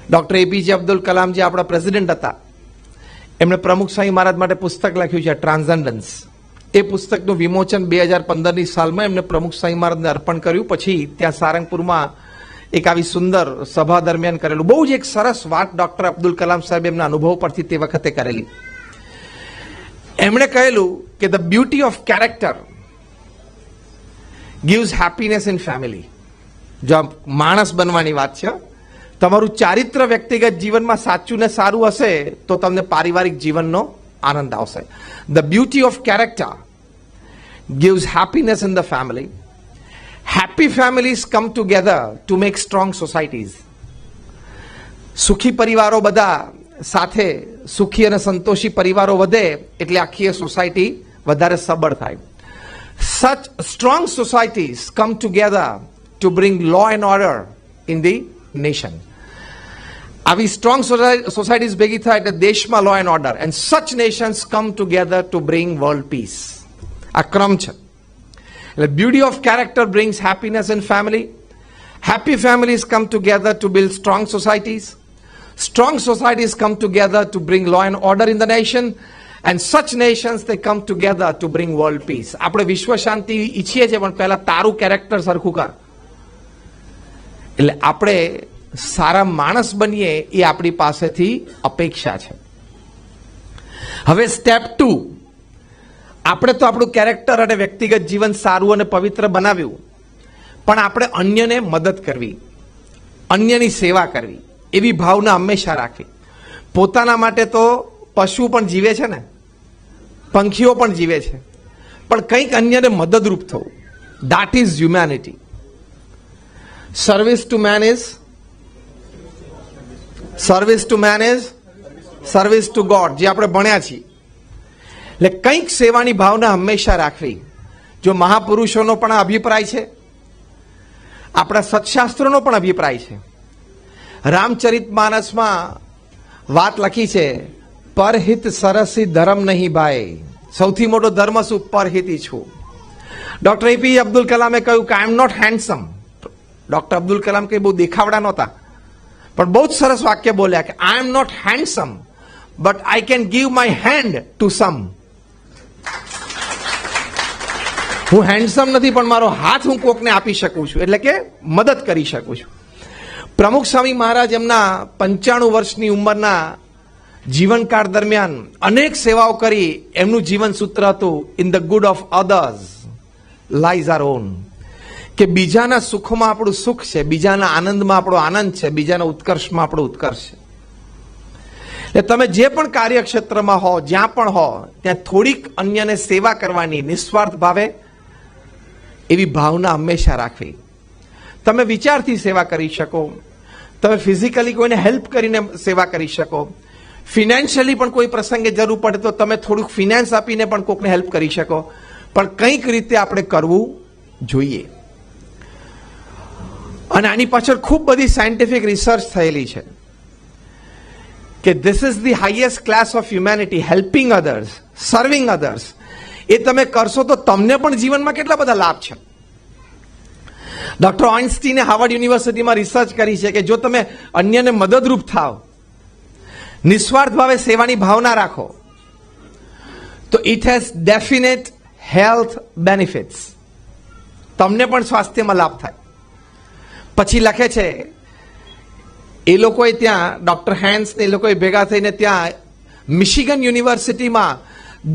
ડોક્ટર એપીજે અબ્દુલ કલામ જે આપણા પ્રેસિડેન્ટ હતા, એમણે પ્રમુખ સ્વામી મહારાજ માટે પુસ્તક લખ્યું છે ટ્રાન્સેન્ડન્સ. એ પુસ્તકનું વિમોચન 2015ની સાલમાં એમને પ્રમુખ સ્વામી મહારાજને અર્પણ કર્યું. પછી ત્યાં સારંગપુરમાં એક આવી સુંદર સભા દરમિયાન કરેલું. બહુ જ એક સરસ વાત ડોક્ટર અબ્દુલ કલામ સાહેબ એમના અનુભવ પરથી તે વખતે કરેલી. એમણે કહેલું કે the beauty of character gives happiness in family. જો માણસ બનવાની વાત છે, તમારું ચારિત્ર વ્યક્તિગત જીવનમાં સાચું ને સારું હશે તો તમને પારિવારિક જીવનનો આનંદ આવશે. The beauty of character gives happiness in the family. Happy families come together to make strong societies. સુખી પરિવારો બધા સાથે, સુખી અને સંતોષી પરિવારો વધે એટલે આખી સોસાયટી વધારે સબળ થાય. Such strong societies come together to bring law and order in the nation. આવી સ્ટ્રોંગ સોસાયટીઝ ભેગી થાય એટલે દેશમાં law and order, and such nations come together to bring world peace. આ ક્રમ છે. એટલે beauty of character brings happiness in family. Happy families come together to build strong societies. Strong societies come together to bring law and order in the nation, and such nations they come together to bring world peace. આપણે વિશ્વ શાંતિ ઈચ્છીએ છીએ, પણ પહેલા તારું character સરખું કર. એટલે આપણે સારા માણસ બનીએ એ આપણી પાસેથી અપેક્ષા છે. હવે સ્ટેપ 2, આપણે તો આપણું કેરેક્ટર અને વ્યક્તિગત જીવન સારું અને પવિત્ર બનાવ્યું, પણ આપણે અન્યને મદદ કરવી, અન્યની સેવા કરવી, એવી ભાવના હંમેશા રાખવી. પોતાના માટે તો પશુ પણ જીવે છે ને, પંખીઓ પણ જીવે છે, પણ કંઈક અન્યને મદદરૂપ થવું, that is humanity. Service to man is service two God, જે આપણે ભણ્યા છીએ. એટલે કંઈક સેવાની ભાવના હંમેશા રાખવી. જો મહાપુરુષોનો પણ અભિપ્રાય છે, આપણા સત્શાસ્ત્રોનો પણ અભિપ્રાય છે. રામચરિત માનસમાં વાત લખી છે, પરહિત સરસી ધર્મ નહીં ભાઈ. સૌથી મોટો ધર્મ શું? પરહિતી છું. ડોક્ટર એપીજે અબ્દુલ કલામે કહ્યું કે I am not handsome. Doctor Abdul Kalam કઈ બહુ દેખાવડા નહોતા, પણ બહુ જ સરસ વાક્ય બોલ્યા કે I am not handsome but I can give my hand to some. હું હેન્ડસમ નથી, પણ મારો હાથ હું કોકને આપી શકું છું, એટલે કે મદદ કરી શકું છું. પ્રમુખ સ્વામી મહારાજ એમના 95 વર્ષની ઉંમરના જીવનકાળ દરમિયાન અનેક સેવાઓ કરી. એમનું જીવન સૂત્ર હતું, in the good of others lies are on. કે બીજાના સુખમાં આપણું સુખ છે, બીજાના આનંદમાં આપણો આનંદ છે, બીજાના ઉત્કર્ષમાં આપણો ઉત્કર્ષ છે. એટલે તમે જે પણ કાર્યક્ષેત્રમાં હો, જ્યાં પણ હો, ત્યાં થોડીક અન્યને સેવા કરવાની નિસ્વાર્થ ભાવે એવી ભાવના હંમેશા રાખવી. તમે વિચારથી સેવા કરી શકો, તમે ફિઝિકલી કોઈને હેલ્પ કરીને સેવા કરી શકો, ફિનાન્શિયલી પણ કોઈ પ્રસંગે જરૂર પડે તો તમે થોડુંક ફિનાન્સ આપીને પણ કોઈને હેલ્પ કરી શકો, પણ કંઈક રીતે આપણે કરવું જોઈએ. અને આની પાછળ ખૂબ બધી સાયન્ટિફિક રિસર્ચ થયેલી છે કે this is the highest class of humanity, helping others, serving others. એ તમે કરશો તો તમને પણ જીવનમાં કેટલા બધા લાભ છે. ડોક્ટર આઇન્સ્ટીને હાર્વર્ડ યુનિવર્સિટીમાં રિસર્ચ કરી છે કે જો તમે અન્યને મદદરૂપ થાવ, નિસ્વાર્થ ભાવે સેવાની ભાવના રાખો, તો it has definite health benefits. તમને પણ સ્વાસ્થ્યમાં લાભ થાય. પછી લખે છે એ લોકોએ ત્યાં ડોક્ટર હેન્સ ને એ લોકોએ ભેગા થઈને ત્યાં મિશિગન યુનિવર્સિટીમાં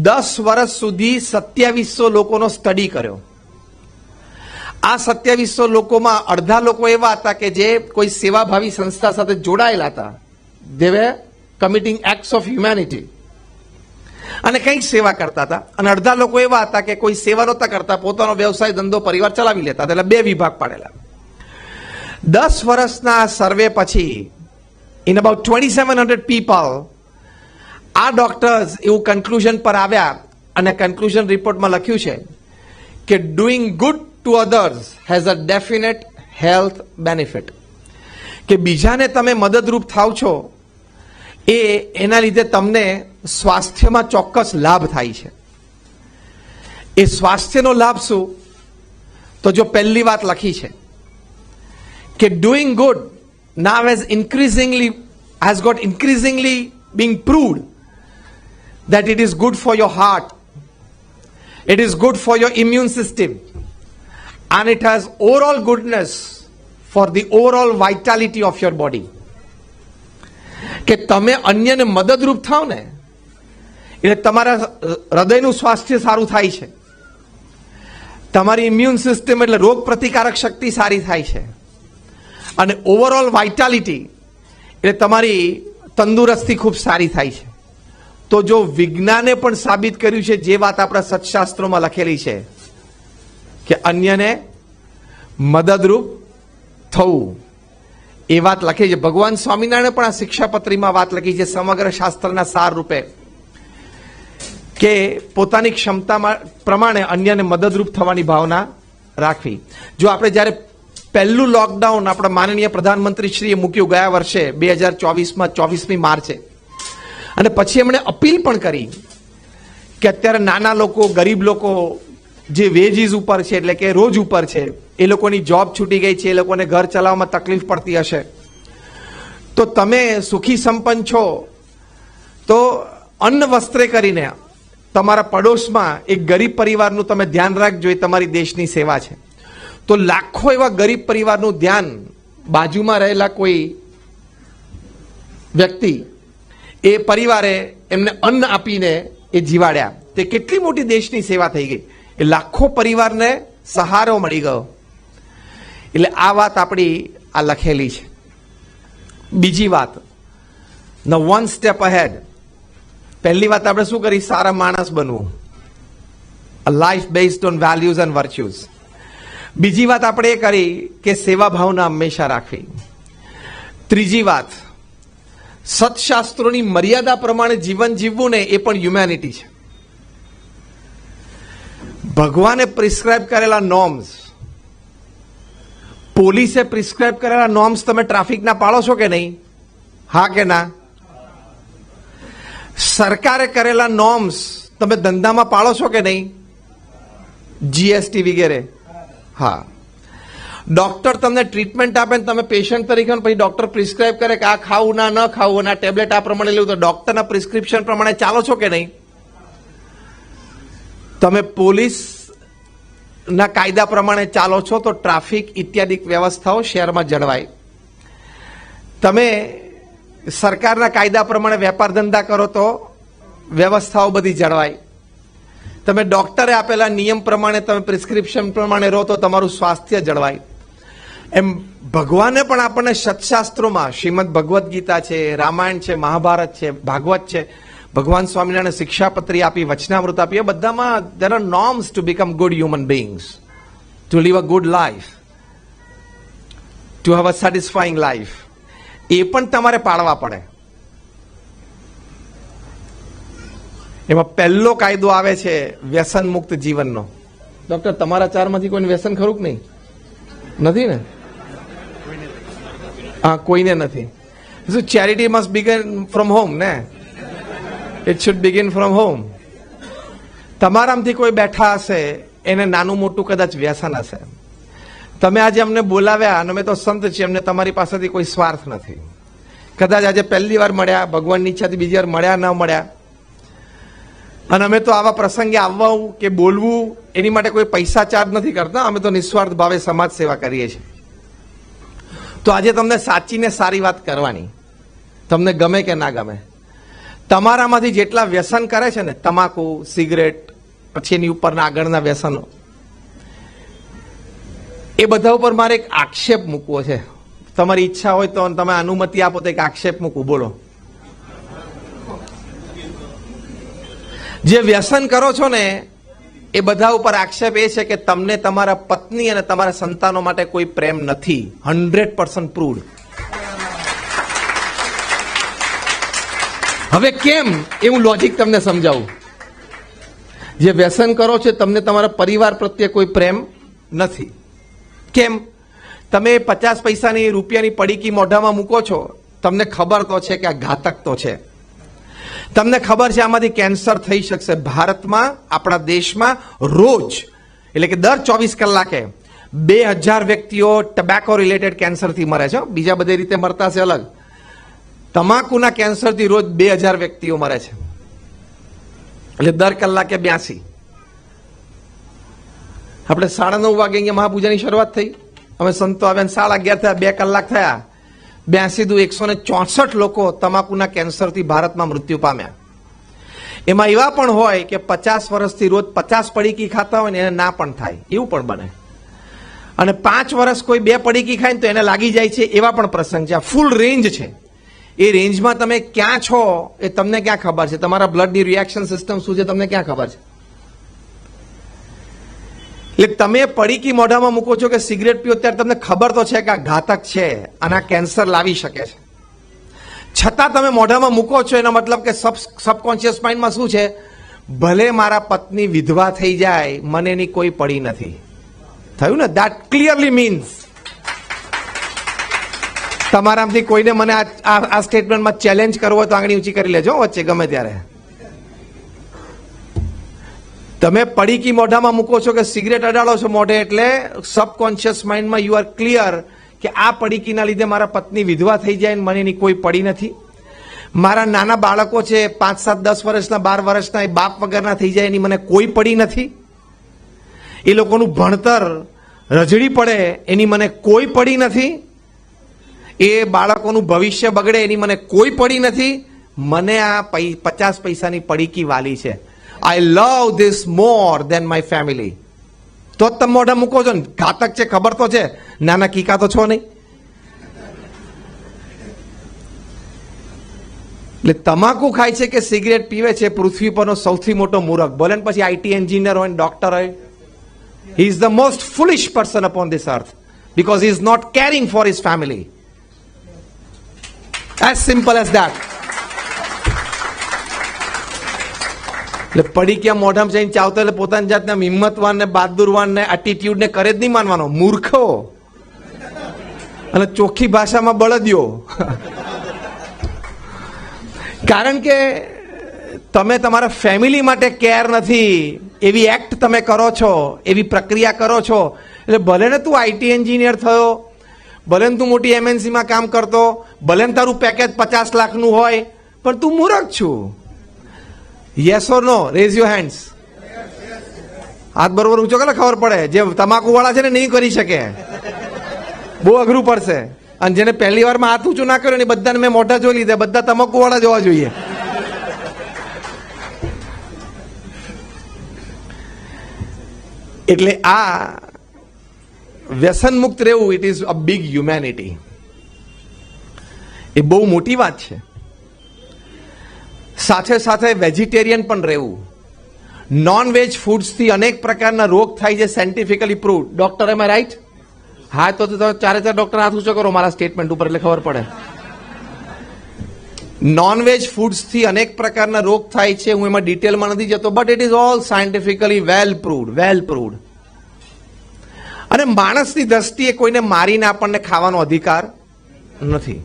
10 વર્ષ સુધી 2700 લોકોનો સ્ટડી કર્યો. આ 2700 લોકોમાં અડધા લોકો એવા હતા કે જે કોઈ સેવાભાવી સંસ્થા સાથે જોડાયેલા હતા, they were committing acts of humanity, અને કંઈક સેવા કરતા હતા. અને અડધા લોકો એવા હતા કે કોઈ સેવા નહોતા કરતા, પોતાનો વ્યવસાય ધંધો પરિવાર ચલાવી લેતા. એટલે 2 વિભાગ પાડેલા. 10 વર્ષના સર્વે પછી ઇન અબાઉટ 2700 પીપલ આ ડોક્ટર્સ એવું કન્ક્લુઝન પર આવ્યા અને કન્ક્લુઝન રિપોર્ટમાં લખ્યું છે કે doing good to others has a definite health benefit, કે બીજાને તમે મદદરૂપ થાવ છો એના લીધે તમને સ્વાસ્થ્યમાં ચોક્કસ લાભ થાય છે. એ સ્વાસ્થ્યનો લાભ શું? તો જો પહેલી વાત લખી છે કે doing good now has got increasingly being proved that it is good for your heart, it is good for your immune system, and it has overall goodness for the overall vitality of your body. કે તમે અન્યને મદદરૂપ થાવ ને એટલે તમારા હૃદયનું સ્વાસ્થ્ય સારું થાય છે, તમારી ઇમ્યુન સિસ્ટમ એટલે રોગ પ્રતિકારક શક્તિ સારી થાય છે, અને ઓવરઓલ વાઇટાલિટી એટલે તમારી તંદુરસ્તી ખૂબ સારી થાય છે. તો જો વિજ્ઞાને પણ સાબિત કર્યું છે જે વાત આપણા સત્શાસ્ત્રોમાં લખેલી છે કે અન્યને મદદરૂપ થવું, એ વાત લખી છે. ભગવાન સ્વામિનારાયણે પણ આ શિક્ષાપત્રીમાં વાત લખી છે સમગ્ર શાસ્ત્રના સાર રૂપે કે પોતાની ક્ષમતા પ્રમાણે અન્યને મદદરૂપ થવાની ભાવના રાખવી. જો આપણે જ્યારે પહેલું લોકડાઉન આપણા માનનીય પ્રધાનમંત્રીશ્રીએ મૂક્યું ગયા વર્ષે 2024માં 24મી માર્ચે, અને પછી એમણે અપીલ પણ કરી કે અત્યારે નાના લોકો, ગરીબ લોકો જે વેજીસ ઉપર છે એટલે કે રોજ ઉપર છે, એ લોકોની જોબ છૂટી ગઈ છે, એ લોકોને ઘર ચલાવવામાં તકલીફ પડતી હશે, તો તમે સુખી સંપન્ન છો તો અન્ન વસ્ત્રે કરીને તમારા પડોશમાં એક ગરીબ પરિવારનું તમે ધ્યાન રાખજો, એ તમારી દેશની સેવા છે. તો લાખો એવા ગરીબ પરિવારનું ધ્યાન બાજુમાં રહેલા કોઈ વ્યક્તિ, એ પરિવારે એમને અન્ન આપીને એ જીવાડ્યા, તે કેટલી મોટી દેશની સેવા થઈ ગઈ. એ લાખો પરિવારને સહારો મળી ગયો. એટલે આ વાત આપણી આ લખેલી છે. બીજી વાત, ધ વન સ્ટેપ અહેડ. પહેલી વાત આપણે શું કરી? સારા માણસ બનવું, a life based on values and virtues. બીજી વાત આપણે એ કરી કે સેવા ભાવના હંમેશા રાખવી. ત્રીજી વાત, સત્શાસ્ત્રોની મર્યાદા પ્રમાણે જીવન જીવવું ને એ પણ હ્યુમેનિટી છે. ભગવાને પ્રિસ્ક્રાઇબ કરેલા નોર્મ્સ, પોલીસે પ્રિસ્ક્રાઇબ કરેલા નોર્મ્સ તમે ટ્રાફિકના પાળો છો કે નહીં? હા કે ના? સરકારે કરેલા નોર્મ્સ તમે ધંધામાં પાળો છો કે નહીં? જીએસટી વગેરે. હા. ડોક્ટર તમને ટ્રીટમેન્ટ આપે ને તમે પેશન્ટ તરીકે પછી ડોક્ટર પ્રિસ્ક્રાઇબ કરે કે આ ખાવું ના ન ખાવું અને આ ટેબ્લેટ આ પ્રમાણે લેવું, તો ડોક્ટરના પ્રિસ્ક્રિપ્શન પ્રમાણે ચાલો છો કે નહીં? તમે પોલીસના કાયદા પ્રમાણે ચાલો છો તો ટ્રાફિક ઇત્યાદિ વ્યવસ્થાઓ શહેરમાં જળવાય. તમે સરકારના કાયદા પ્રમાણે વેપાર ધંધા કરો તો વ્યવસ્થાઓ બધી જળવાય. તમે ડોક્ટરે આપેલા નિયમ પ્રમાણે તમે પ્રિસ્ક્રિપ્શન પ્રમાણે રહો તો તમારું સ્વાસ્થ્ય જળવાય. એમ ભગવાને પણ આપણને સત્શાસ્ત્રોમાં, શ્રીમદ ભગવદ્ ગીતા છે, રામાયણ છે, મહાભારત છે, ભાગવત છે, ભગવાન સ્વામિનારાયણ શિક્ષાપત્રી આપી, વચનામૃત આપી, એ બધામાં there are norms to become good human beings, to live a good life, to have a satisfying life. એ પણ તમારે પાળવા પડે. એમાં પહેલો કાયદો આવે છે વ્યસન મુક્ત જીવનનો. ડોક્ટર, તમારા ચારમાંથી કોઈને વ્યસન ખરું કે નહીં? નથી ને? હા, કોઈને નથી. Charity must begin from home ને? It should begin from home. તમારામાંથી કોઈ બેઠા હશે એને નાનું મોટું કદાચ વ્યસન હશે. તમે આજે અમને બોલાવ્યા અને અમે તો સંત છીએ, અમને તમારી પાસેથી કોઈ સ્વાર્થ નથી. કદાચ આજે પહેલી વાર મળ્યા, ભગવાનની ઈચ્છાથી બીજી વાર મળ્યા ન મળ્યા, અને અમે તો આવા પ્રસંગે આવવું કે બોલવું એની માટે કોઈ પૈસા ચાર્જ નથી કરતા. અમે તો નિસ્વાર્થ ભાવે સમાજ સેવા કરીએ છીએ. તો આજે તમને સાચી ને સારી વાત કરવાની, તમને ગમે કે ના ગમે. તમારામાંથી જેટલા વ્યસન કરે છે ને, તમાકુ, સિગરેટ, પછી એની ઉપરના આગળના વ્યસનો, એ બધા ઉપર મારે એક આક્ષેપ મૂકવો છે. તમારી ઈચ્છા હોય તો તમે અનુમતિ આપો તો એક આક્ષેપ મૂકવું. બોલો. જે વ્યસન કરો છો ને એ બધા ઉપર આક્ષેપ એ છે કે તમને તમારા પત્ની અને તમારા સંતાનો માટે કોઈ પ્રેમ નથી. 100% પ્રૂવડ. હવે કેમ એ હું લોજિક તમને સમજાવું. જે વ્યસન કરો છો તમને તમારા પરિવાર પ્રત્યે કોઈ પ્રેમ નથી. કેમ? તમે 50 પૈસાની રૂપિયાની પડીકી મોઢામાં મૂકો છો, તમને ખબર તો છે કે આ ઘાતક તો છે, તમને ખબર છે આમાંથી કેન્સર થઈ શકશે. ભારતમાં, આપણા દેશમાં રોજ એટલે કે દર 24 કલાકે 2000 વ્યક્તિઓ ટબેકો રિલેટેડ કેન્સરથી મરે છે. બીજા બધી રીતે મરતા છે અલગ. તમાકુના કેન્સરથી રોજ 2000 વ્યક્તિઓ મરે છે, એટલે દર કલાકે 82. આપણે 9:30 વાગે અહીંયા મહાપૂજાની શરૂઆત થઈ, અમે સંતો આવ્યા 11:30 થયા, 2 કલાક થયા, 82 દુ 164 લોકો તમાકુના કેન્સરથી ભારતમાં મૃત્યુ પામ્યા. એમાં એવા પણ હોય કે 50 વર્ષથી રોજ 50 પડીકી ખાતા હોય ને એને ના પણ થાય, એવું પણ બને. અને 5 વર્ષ કોઈ 2 પડીકી ખાય ને તો એને લાગી જાય છે, એવા પણ પ્રસંગ છે. આ ફૂલ રેન્જ છે. એ રેન્જમાં તમે ક્યાં છો એ તમને ક્યાં ખબર છે? તમારા બ્લડની રિએક્શન સિસ્ટમ શું છે તમને ક્યાં ખબર છે? એટલે તમે પડીકી મોઢામાં મૂકો છો કે સિગરેટ પીઓ ત્યારે તમને ખબર તો છે કે આ ઘાતક છે અને આ કેન્સર લાવી શકે છે, છતાં તમે મોઢામાં મૂકો છો. એનો મતલબ કે સબકોન્શિયસ માઇન્ડમાં શું છે? ભલે મારા પત્ની વિધવા થઈ જાય, મને એની કોઈ પડી નથી. થયું ને? ધેટ ક્લિયરલી મીન્સ તમારામાંથી કોઈને મને આ સ્ટેટમેન્ટમાં ચેલેન્જ કરવો હોય તો આંગળી ઊંચી કરી લેજો વચ્ચે ગમે ત્યારે. તમે પડીકી મોઢામાં મૂકો છો કે સિગરેટ અડાડો છો મોઢે, એટલે સબકોન્શિયસ માઇન્ડમાં યુ આર ક્લિયર કે આ પડીકીના લીધે મારા પત્ની વિધવા થઈ જાય ને મને એની કોઈ પડી નથી. મારા નાના બાળકો છે 5, 7, 10 વર્ષના, 12 વર્ષના, એ બાપ વગરના થઈ જાય એની મને કોઈ પડી નથી. એ લોકોનું ભણતર રજડી પડે એની મને કોઈ પડી નથી. એ બાળકોનું ભવિષ્ય બગડે એની મને કોઈ પડી નથી. મને આ 50 પૈસાની પડીકી વાલી છે. I love this more than my family. તો જ તમે મોઢા મૂકો છો ને. ઘાતક છે ખબર તો છે, નાના કીકા તો છો નહીં. એટલે તમાકુ ખાય છે કે સિગરેટ પીવે છે પૃથ્વી પરનો સૌથી મોટો મૂર્ખ. ભલે પછી આઈટી એન્જિનિયર હોય, ડોક્ટર હોય, he is the most foolish person upon this earth because he is not caring for his family. As simple as that. એટલે પડી ક્યાં મોઢામાં જઈને ચાવતો એટલે પોતાની જાતને હિંમતવાન ને બહાદુરવાન ને એટીટ્યુડ ને કરે જ નહીં માનવાનો. મૂર્ખો અને ચોખ્ખી ભાષામાં બળદિયો. કારણ કે તમે તમારા ફેમિલી માટે કેર નથી, એવી એક્ટ તમે કરો છો, એવી પ્રક્રિયા કરો છો. એટલે ભલે ને તું આઈટી એન્જિનિયર થયો, ભલે ને તું મોટી એમએનસીમાં કામ કરતો, ભલે ને તારું પેકેજ 50 લાખનું હોય, પણ તું મૂર્ખ છું. Yes or no? Raise your hands. હાથ બરોબર ઊંચો કરે ખબર પડે. જે તમાકુ વાળા છે ને નહીં કરી શકે, બહુ અઘરું પડશે. અને જેને પહેલી વારમાં હાથ ઊંચું ના કર્યો ને બધાને મેં મોઢા જોઈ લીધા, બધા તમાકુ વાળા જોવા જોઈએ. એટલે આ વ્યસન મુક્ત રહેવું, it is a big humanity. એ બહુ મોટી વાત છે. સાથે સાથે વેજીટેરિયન પણ રહેવું. નોન વેજ ફૂડ્સથી અનેક પ્રકારના રોગ થાય છે, scientifically proved. Doctor, am I right? હા, તો ચારે ચાર ડોક્ટર હાથ ઊંચો કરો મારા સ્ટેટમેન્ટ ઉપર એટલે ખબર પડે. નોનવેજ ફૂડ્સથી અનેક પ્રકારના રોગ થાય છે. હું એમાં ડિટેલમાં નથી જતો, but it is all scientifically well proved. અને માણસની દ્રષ્ટિએ કોઈને મારીને આપણને ખાવાનો અધિકાર નથી.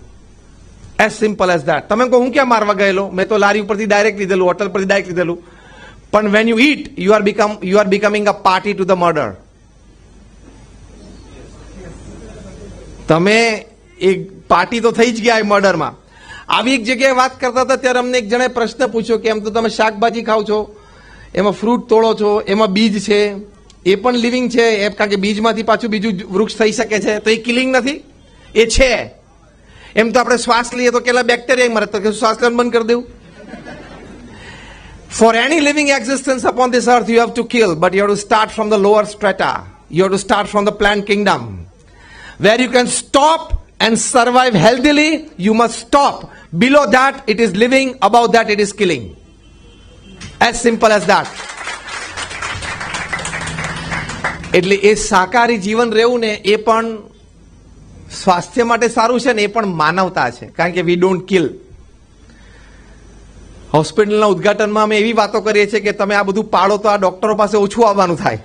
As simple as that. તમે કહો હું ક્યાં મારવા ગયેલો? મેં તો લારી ઉપરથી ડાયરેક્ટ લીધેલું, હોટલ પરથી ડાયરેક્ટ લીધેલું. પણ when you it you are becoming a party to the murder. તમે એક પાર્ટી તો થઈ જ ગયા એ મર્ડરમાં. આવી એક જગ્યાએ વાત કરતા હતા ત્યારે અમને એક જણાએ પ્રશ્ન પૂછ્યો કે એમ તો તમે શાકભાજી ખાવ છો, એમાં ફ્રૂટ તોડો છો, એમાં બીજ છે, એ પણ લિવિંગ છે, કારણ કે બીજમાંથી પાછું બીજું વૃક્ષ થઈ શકે છે, તો એ કિલિંગ નથી? એ છે. એમ તો આપણે શ્વાસ લઈએ તો કેટલા બેક્ટેરિયા મરે, તો શ્વાસ લેવાનું બંધ કરી દેવું? For any living existence upon this earth you have to kill, but you have to start from the lower strata. You have to start from the plant kingdom. Where you can stop and survive healthily, you must stop. Below that it is living, above that it is killing. As simple as that. એટલે એ શાકાહારી જીવન રહેવું ને એ પણ સ્વાસ્થ્ય માટે સારું છે ને એ પણ માનવતા છે, કારણ કે વી ડોન્ટ કિલ. હોસ્પિટલના ઉદઘાટનમાં અમે એવી વાતો કરીએ છીએ કે તમે આ બધું પાડો તો આ ડોક્ટરો પાસે ઓછું આવવાનું થાય,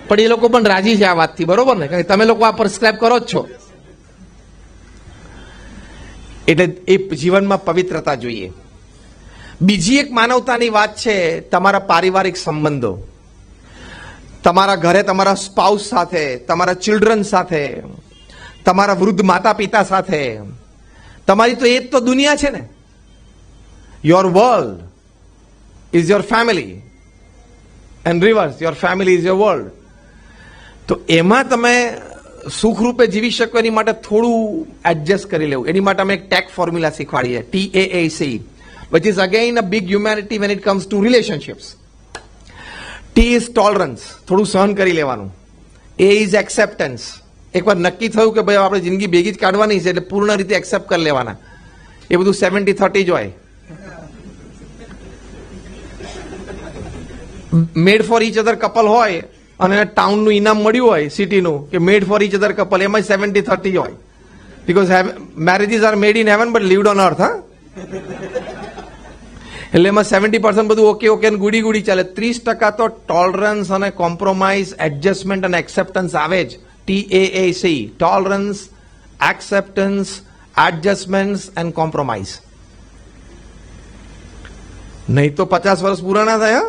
પણ એ લોકો પણ રાજી છે આ વાતથી, બરોબર ને? કારણ કે તમે લોકો આ પ્રિસ્ક્રાઇબ કરો જ છો. એટલે એ જીવનમાં પવિત્રતા જોઈએ. બીજી એક માનવતાની વાત છે તમારા પારિવારિક સંબંધો. તમારા ઘરે તમારા સ્પાઉસ સાથે, તમારા ચિલ્ડ્રન સાથે, તમારા વૃદ્ધ માતા પિતા સાથે, તમારી તો એ જ તો દુનિયા છે ને. Your world is your family and reverse, your family is your world. તો એમાં તમે સુખરૂપે જીવી શકો એની માટે થોડું એડજસ્ટ કરી લેવું. એની માટે અમે એક ટેક ફોર્મ્યુલા શીખવાડીએ, TAAC, which is again a big humanity when it comes to relationships. T is tolerance, થોડું સહન કરી લેવાનું. A is acceptance, એકવાર નક્કી થયું કે ભાઈ આપણે જિંદગી ભેગી જ કાઢવાની છે એટલે પૂર્ણ રીતે એક્સેપ્ટ કરી લેવાના. એ બધું 70-30 જ હોય. Made for each other couple હોય અને ટાઉનનું ઇનામ મળ્યું હોય સિટીનું કે made for each other couple, એમાં 70-30 હોય. Because marriages are made in heaven but lived on earth. એટલે એમાં 70% બધું ઓકે ઓકે ને ગુડી ગુડી ચાલે. 30% તો ટોલરન્સ અને કોમ્પ્રોમાઇઝ, એડજસ્ટમેન્ટ અને એક્સેપ્ટન્સ આવે જ. TAAC, tolerance, acceptance, adjustment and compromise. નહીં તો 50 વર્ષ પૂરા ના થાય.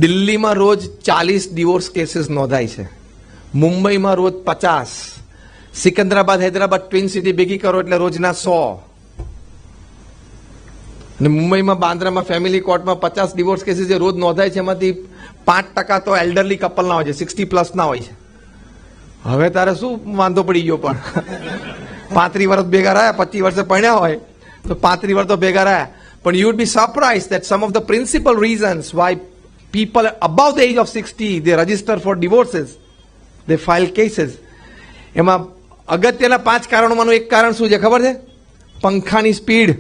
દિલ્હીમાં રોજ 40 ડિવોર્સ કેસીસ નોંધાય છે, મુંબઈમાં રોજ 50, સિકંદરાબાદ હૈદરાબાદ ટ્વિન સિટી ભેગી કરો એટલે રોજના 100. અને મુંબઈમાં બાંદ્રામાં ફેમિલી કોર્ટમાં 50 ડિવોર્સ કેસીસ જે રોજ નોંધાય છે એમાંથી 5% તો એલ્ડરલી કપલના હોય છે, 60+ ના હોય છે. હવે તારે શું વાંધો પડી ગયો? પણ 35 વર્ષ ભેગા રહ્યા, 25 વર્ષે પરણ્યા હોય તો 35 વર્ષ તો ભેગા રહ્યા. પણ you would be surprise that some of the principal reasons why people above the age of 60 they register for divorces, they file cases. એમાં અગત્યના 5 કારણોમાંનું એક કારણ શું છે ખબર છે? પંખાની સ્પીડ.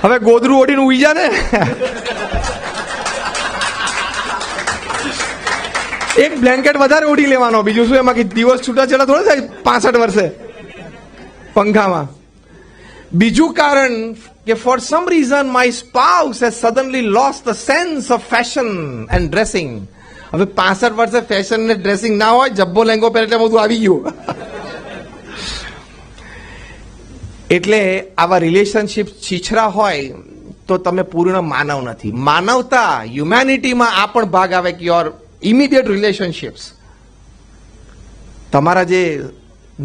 હવે ગોદરું ઓઢીને ઉઈ જા ને, એક બ્લેન્કેટ વધારે ઓઢી લેવાનો, બીજું શું? એમાં દિવસ છૂટાછેડા થોડા થાય 65 વર્ષે પંખામાં. બીજું કારણ કે for some reason my spouse has suddenly lost the sense of fashion and dressing. હવે 65 વર્ષે ફેશન ને ડ્રેસિંગ ના હોય, જબ્બો લેંગો પહેરે એટલે બધું આવી ગયું. એટલે આવા રિલેશનશિપ છીછરા હોય તો તમે પૂર્ણ માનવ નથી. માનવતા, હ્યુમેનિટીમાં આ પણ ભાગ આવે કે યોર ઇમિડિયેટ રિલેશનશિપ્સ, તમારા જે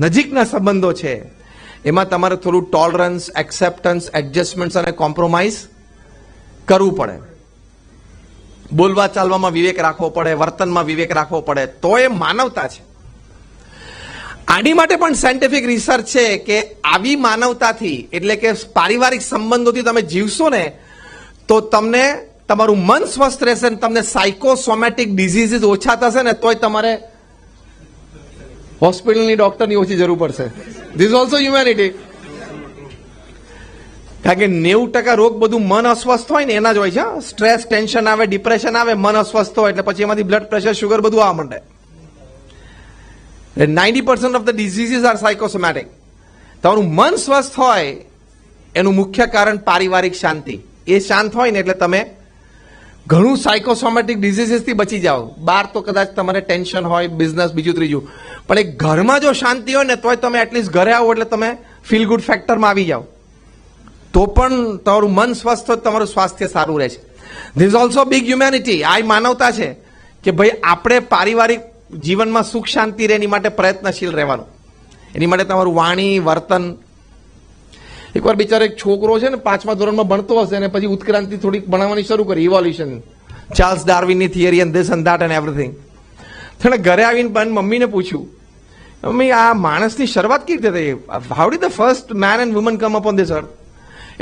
નજીકના સંબંધો છે એમાં તમારે થોડું ટોલરન્સ, એક્સેપ્ટન્સ, એડજસ્ટમેન્ટ અને કોમ્પ્રોમાઇઝ કરવું પડે. બોલવા ચાલવામાં વિવેક રાખવો પડે, વર્તનમાં વિવેક રાખવો પડે, તો એ માનવતા છે. આની માટે પણ સાયન્ટિફિક રિસર્ચ છે કે આવી માનવતાથી, એટલે કે પારિવારિક સંબંધોથી તમે જીવશો ને તો તમને તમારું મન સ્વસ્થ રહેશે ને તમને સાયકોસોમેટિક ડિઝીઝીસ ઓછા થશે ને તોય તમારે હોસ્પિટલની ડોક્ટરની ઓછી જરૂર પડશે. This also humanity. કારણ કે 90% રોગ બધું મન અસ્વસ્થ હોય ને એના જ હોય છે. સ્ટ્રેસ, ટેન્શન આવે, ડિપ્રેશન આવે, મન અસ્વસ્થ હોય એટલે પછી એમાંથી બ્લડ પ્રેશર, શુગર બધું આવવા માંડે. 90% of the diseases are psychosomatic. તમારું મન સ્વસ્થ હોય એનું મુખ્ય કારણ પારિવારિક શાંતિ. એ શાંત હોય ને એટલે તમે ઘણું સાયકોસોમેટિક ડિઝીઝીસથી બચી જાઓ. બહાર તો કદાચ તમારે ટેન્શન હોય, બિઝનેસ, બીજું ત્રીજું, પણ એક ઘરમાં જો શાંતિ હોય ને તોય તમે એટલીસ્ટ ઘરે આવો એટલે તમે ફીલ ગુડ ફેક્ટરમાં આવી જાઓ. તો પણ તમારું મન સ્વસ્થ હોય, તમારું સ્વાસ્થ્ય સારું રહે છે. This is also big humanity. આ માનવતા છે કે ભાઈ આપણે પારિવારિક જીવનમાં સુખ શાંતિ રહે એની માટે પ્રયત્નશીલ રહેવાનું. એની માટે તમારું વાણી, વર્તન. એકવાર બિચારો એક છોકરો છે ને 5મા ધોરણમાં ભણતો હશે અને પછી ઉત્ક્રાંતિ થોડીક ભણાવવાની શરૂ કરી, ઇવોલ્યુશન, ચાર્લ્સ ડાર્વિનની theory and this and that and everything. તેને ઘરે આવીને મમ્મીને પૂછ્યું, મમ્મી આ માણસની શરૂઆત કેવી રીતે થઈ? How did the first man and woman come upon this earth?